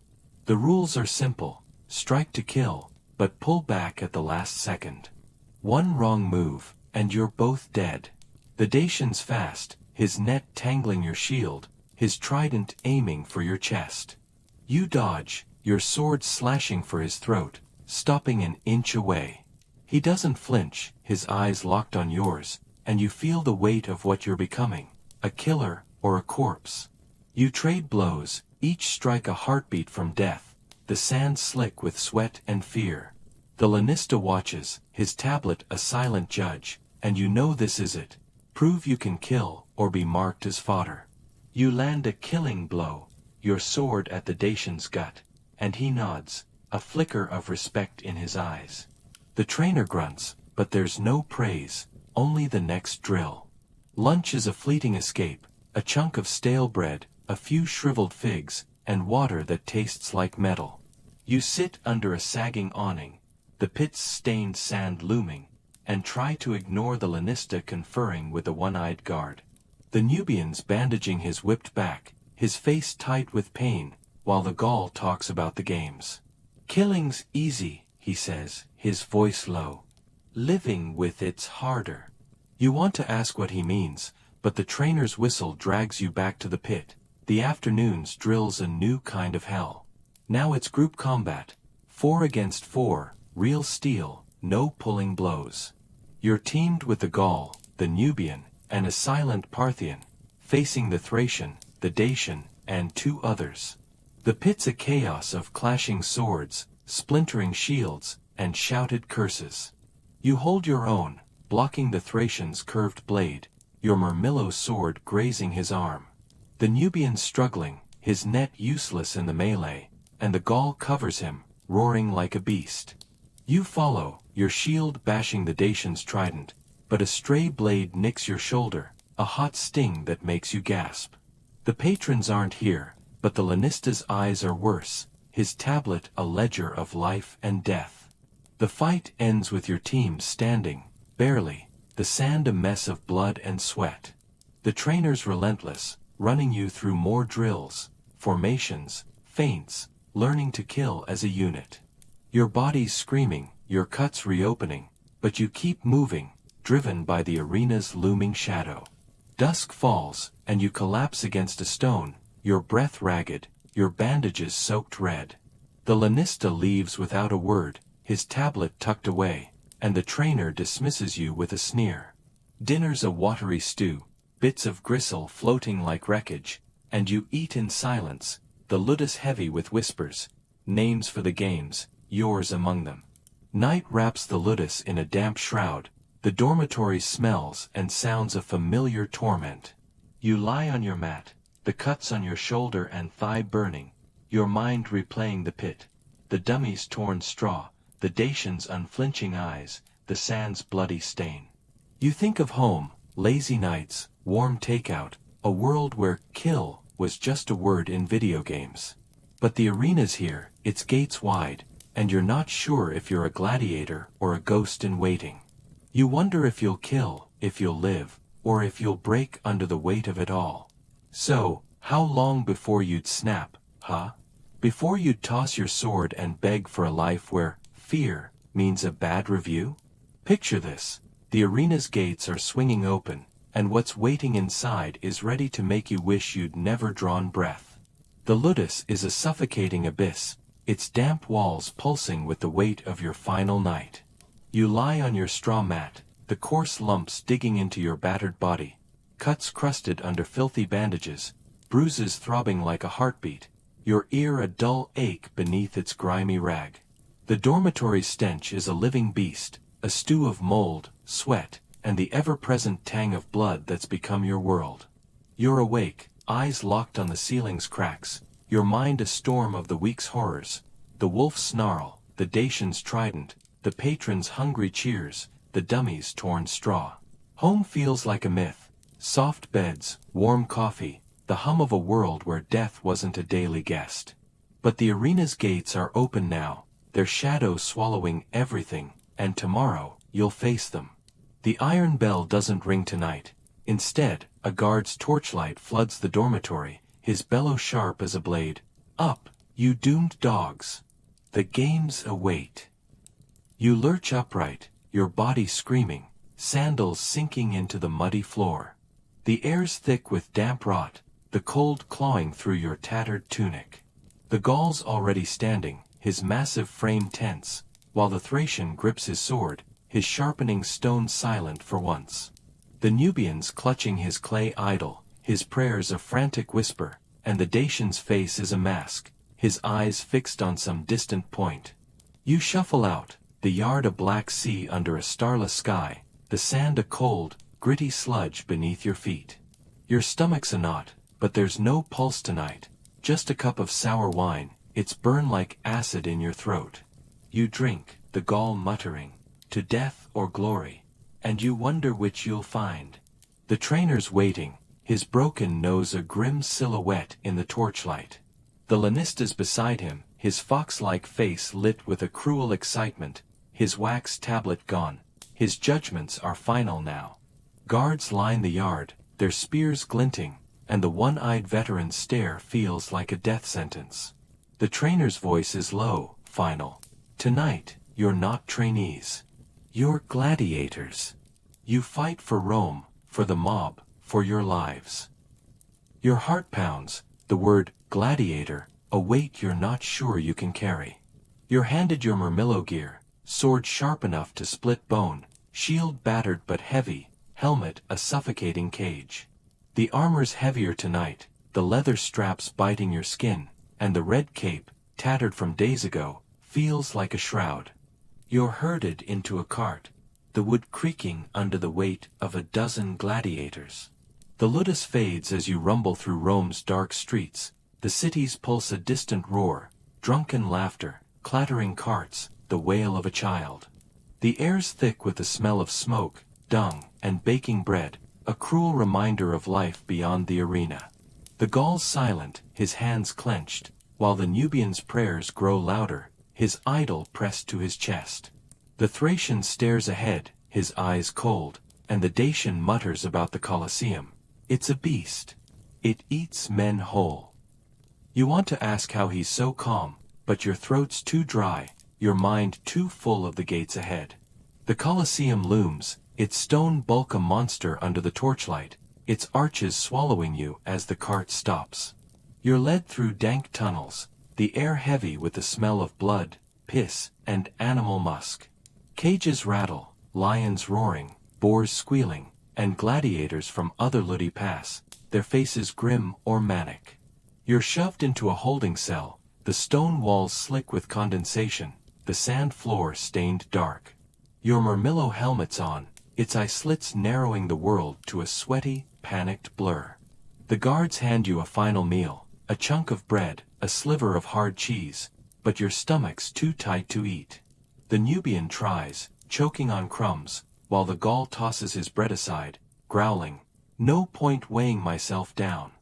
The rules are simple, strike to kill, but pull back at the last second. One wrong move, and you're both dead. The Dacian's fast, his net tangling your shield, his trident aiming for your chest. You dodge, your sword slashing for his throat, stopping an inch away. He doesn't flinch, his eyes locked on yours, and you feel the weight of what you're becoming, a killer or a corpse. You trade blows, each strike a heartbeat from death, the sand slick with sweat and fear. The Lanista watches, his tablet a silent judge, and you know this is it. Prove you can kill, or be marked as fodder. You land a killing blow, your sword at the Dacian's gut, and he nods, a flicker of respect in his eyes. The trainer grunts, but there's no praise, only the next drill. Lunch is a fleeting escape, a chunk of stale bread, a few shriveled figs, and water that tastes like metal. You sit under a sagging awning, the pit's stained sand looming, and try to ignore the Lanista conferring with the one-eyed guard. The Nubian's bandaging his whipped back, his face tight with pain, while the Gaul talks about the games. Killing's easy, he says, his voice low. Living with it's harder. You want to ask what he means, but the trainer's whistle drags you back to the pit. The afternoon's drills a new kind of hell. Now it's group combat, 4 against 4, real steel, no pulling blows. You're teamed with the Gaul, the Nubian, and a silent Parthian, facing the Thracian, the Dacian, and 2 others. The pit's a chaos of clashing swords, splintering shields, and shouted curses. You hold your own, blocking the Thracian's curved blade, your Murmillo sword grazing his arm. The Nubian's struggling, his net useless in the melee, and the Gaul covers him, roaring like a beast. You follow, your shield bashing the Dacian's trident, but a stray blade nicks your shoulder, a hot sting that makes you gasp. The patrons aren't here, but the Lannista's eyes are worse, his tablet a ledger of life and death. The fight ends with your team standing, barely, the sand a mess of blood and sweat. The trainer's relentless, running you through more drills, formations, feints, learning to kill as a unit. Your body's screaming, your cuts reopening, but you keep moving, driven by the arena's looming shadow. Dusk falls, and you collapse against a stone, your breath ragged, your bandages soaked red. The Lanista leaves without a word, his tablet tucked away, and the trainer dismisses you with a sneer. Dinner's a watery stew, bits of gristle floating like wreckage, and you eat in silence, the ludus heavy with whispers, names for the games, yours among them. Night wraps the ludus in a damp shroud, the dormitory smells and sounds of familiar torment. You lie on your mat, the cuts on your shoulder and thigh burning, your mind replaying the pit, the dummy's torn straw, the Dacian's unflinching eyes, the sand's bloody stain. You think of home, lazy nights, warm takeout, a world where kill was just a word in video games. But the arena's here, its gates wide, and you're not sure if you're a gladiator or a ghost in waiting. You wonder if you'll kill, if you'll live, or if you'll break under the weight of it all. So, how long before you'd snap, huh? Before you'd toss your sword and beg for a life where fear means a bad review? Picture this. The arena's gates are swinging open, and what's waiting inside is ready to make you wish you'd never drawn breath. The ludus is a suffocating abyss, its damp walls pulsing with the weight of your final night. You lie on your straw mat, the coarse lumps digging into your battered body, cuts crusted under filthy bandages, bruises throbbing like a heartbeat, your ear a dull ache beneath its grimy rag. The dormitory stench is a living beast, a stew of mold, sweat, and the ever-present tang of blood that's become your world. You're awake, eyes locked on the ceiling's cracks, your mind a storm of the week's horrors, the wolf's snarl, the Dacian's trident, the patron's hungry cheers, the dummy's torn straw. Home feels like a myth, soft beds, warm coffee, the hum of a world where death wasn't a daily guest. But the arena's gates are open now, their shadows swallowing everything, and tomorrow, you'll face them. The iron bell doesn't ring tonight. Instead, a guard's torchlight floods the dormitory, his bellow sharp as a blade. Up, you doomed dogs! The games await. You lurch upright, your body screaming, sandals sinking into the muddy floor. The air's thick with damp rot, the cold clawing through your tattered tunic. The Gaul's already standing, his massive frame tense, while the Thracian grips his sword, his sharpening stone silent for once. The Nubian's clutching his clay idol, his prayers a frantic whisper, and the Dacian's face is a mask, his eyes fixed on some distant point. You shuffle out, the yard a black sea under a starless sky, the sand a cold, gritty sludge beneath your feet. Your stomach's a knot, but there's no pulse tonight, just a cup of sour wine, it's burn like acid in your throat. You drink, the Gaul muttering, to death or glory, and you wonder which you'll find. The trainer's waiting, his broken nose a grim silhouette in the torchlight. The Lanista's beside him, his fox-like face lit with a cruel excitement, his wax tablet gone, his judgments are final now. Guards line the yard, their spears glinting, and the one-eyed veteran's stare feels like a death sentence. The trainer's voice is low, final. Tonight, you're not trainees. You're gladiators. You fight for Rome, for the mob, for your lives. Your heart pounds, the word gladiator, a weight you're not sure you can carry. You're handed your murmillo gear, sword sharp enough to split bone, shield battered but heavy, helmet a suffocating cage. The armor's heavier tonight, the leather straps biting your skin, and the red cape, tattered from days ago, feels like a shroud. You're herded into a cart, the wood creaking under the weight of a dozen gladiators. The ludus fades as you rumble through Rome's dark streets, the city's pulse a distant roar, drunken laughter, clattering carts, the wail of a child. The air's thick with the smell of smoke, dung, and baking bread, a cruel reminder of life beyond the arena. The Gaul's silent, his hands clenched, while the Nubian's prayers grow louder, his idol pressed to his chest. The Thracian stares ahead, his eyes cold, and the Dacian mutters about the Colosseum. It's a beast. It eats men whole. You want to ask how he's so calm, but your throat's too dry, your mind too full of the gates ahead. The Colosseum looms, its stone bulk a monster under the torchlight, its arches swallowing you as the cart stops. You're led through dank tunnels, the air heavy with the smell of blood, piss, and animal musk. Cages rattle, lions roaring, boars squealing, and gladiators from other Ludi pass, their faces grim or manic. You're shoved into a holding cell, the stone walls slick with condensation, the sand floor stained dark. Your Murmillo helmet's on, its eye slits narrowing the world to a sweaty, panicked blur. The guards hand you a final meal, a chunk of bread, a sliver of hard cheese, but your stomach's too tight to eat. The Nubian tries, choking on crumbs, while the Gaul tosses his bread aside, growling, "No point weighing myself down."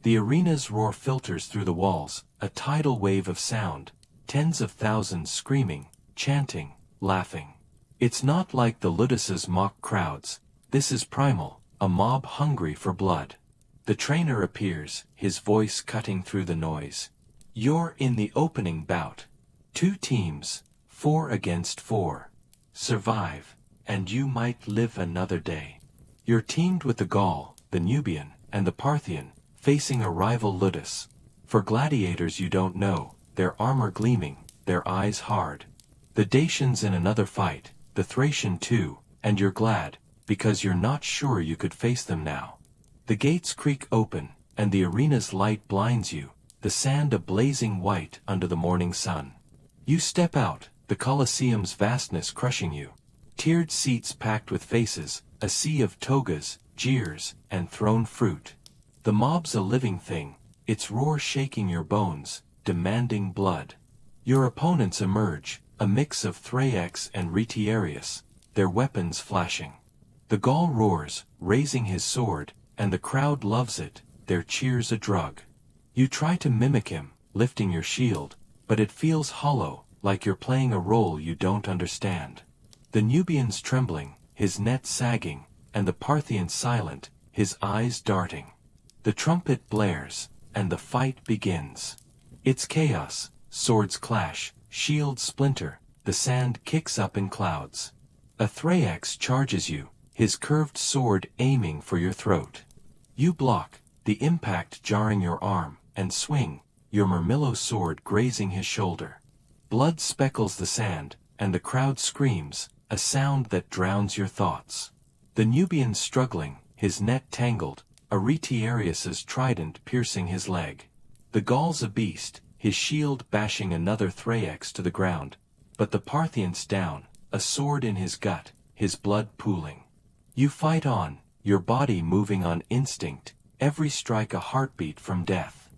The arena's roar filters through the walls, a tidal wave of sound, tens of thousands screaming, chanting, laughing. It's not like the Ludus's mock crowds, this is primal, a mob hungry for blood. The trainer appears, his voice cutting through the noise. You're in the opening bout. 2 teams, 4 against 4. Survive, and you might live another day. You're teamed with the Gaul, the Nubian, and the Parthian, facing a rival Ludus. For gladiators you don't know, their armor gleaming, their eyes hard. The Dacians in another fight, the Thracian too, and you're glad, because you're not sure you could face them now. The gates creak open, and the arena's light blinds you, the sand a blazing white under the morning sun. You step out, the Colosseum's vastness crushing you. Tiered seats packed with faces, a sea of togas, jeers, and thrown fruit. The mob's a living thing, its roar shaking your bones, demanding blood. Your opponents emerge, a mix of Thraex and Retiarius, their weapons flashing. The Gaul roars, raising his sword, and the crowd loves it, their cheers a drug. You try to mimic him, lifting your shield, but it feels hollow, like you're playing a role you don't understand. The Nubian's trembling, his neck sagging, and the Parthian silent, his eyes darting. The trumpet blares, and the fight begins. It's chaos, swords clash, shields splinter, the sand kicks up in clouds. A Thraex charges you, his curved sword aiming for your throat. You block, the impact jarring your arm, and swing, your Murmillo sword grazing his shoulder. Blood speckles the sand, and the crowd screams, a sound that drowns your thoughts. The Nubian's struggling, his net tangled, Retiarius's trident piercing his leg. The Gaul's a beast, his shield bashing another Thraex to the ground, but the Parthian's down, a sword in his gut, his blood pooling. You fight on, your body moving on instinct, every strike a heartbeat from death.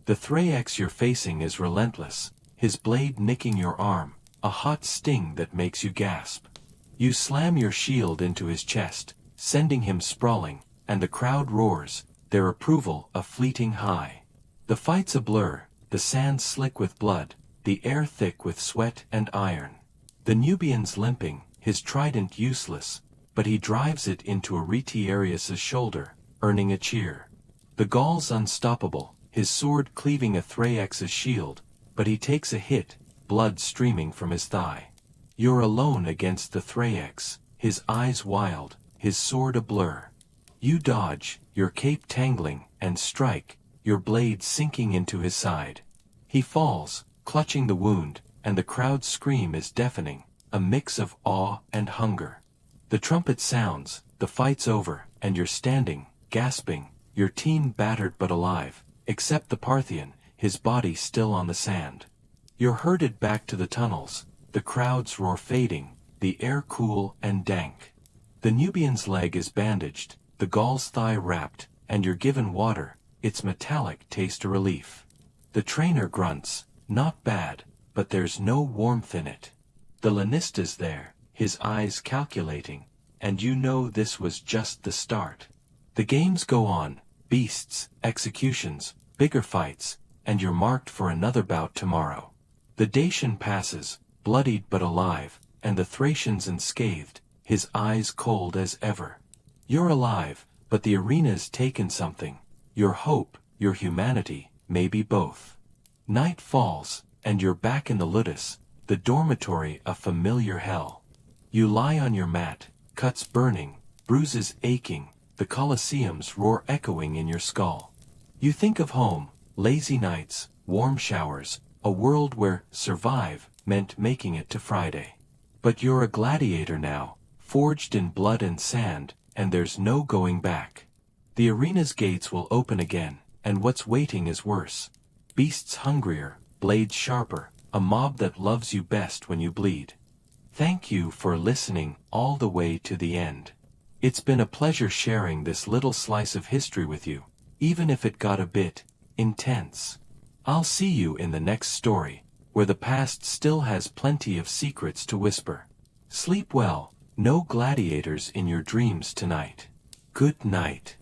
The Thraex you're facing is relentless, his blade nicking your arm, a hot sting that makes you gasp. You slam your shield into his chest, sending him sprawling, and the crowd roars, their approval a fleeting high. The fight's a blur, the sand slick with blood, the air thick with sweat and iron. The Nubian's limping, his trident useless, but he drives it into Retiarius's shoulder, earning a cheer. The Gaul's unstoppable, his sword cleaving a Thraex's shield, but he takes a hit, blood streaming from his thigh. You're alone against the Thraex, his eyes wild, his sword a blur. You dodge, your cape tangling, and strike, your blade sinking into his side. He falls, clutching the wound, and the crowd's scream is deafening, a mix of awe and hunger. The trumpet sounds, the fight's over, and you're standing, gasping, your team battered but alive, except the Parthian, his body still on the sand. You're herded back to the tunnels, the crowd's roar fading, the air cool and dank. The Nubian's leg is bandaged, the Gaul's thigh wrapped, and you're given water, its metallic taste a relief. The trainer grunts, not bad, but there's no warmth in it. The Lanista's there, his eyes calculating, and you know this was just the start. The games go on, beasts, executions, bigger fights, and you're marked for another bout tomorrow. The Dacian passes, bloodied but alive, and the Thracian's unscathed, his eyes cold as ever. You're alive, but the arena's taken something, your hope, your humanity, maybe both. Night falls, and you're back in the Ludus, the dormitory a familiar hell. You lie on your mat, cuts burning, bruises aching, the Colosseum's roar echoing in your skull. You think of home, lazy nights, warm showers, a world where survive meant making it to Friday. But you're a gladiator now, forged in blood and sand, and there's no going back. The arena's gates will open again, and what's waiting is worse. Beasts hungrier, blades sharper, a mob that loves you best when you bleed. Thank you for listening all the way to the end. It's been a pleasure sharing this little slice of history with you, even if it got a bit intense. I'll see you in the next story, where the past still has plenty of secrets to whisper. Sleep well, no gladiators in your dreams tonight. Good night.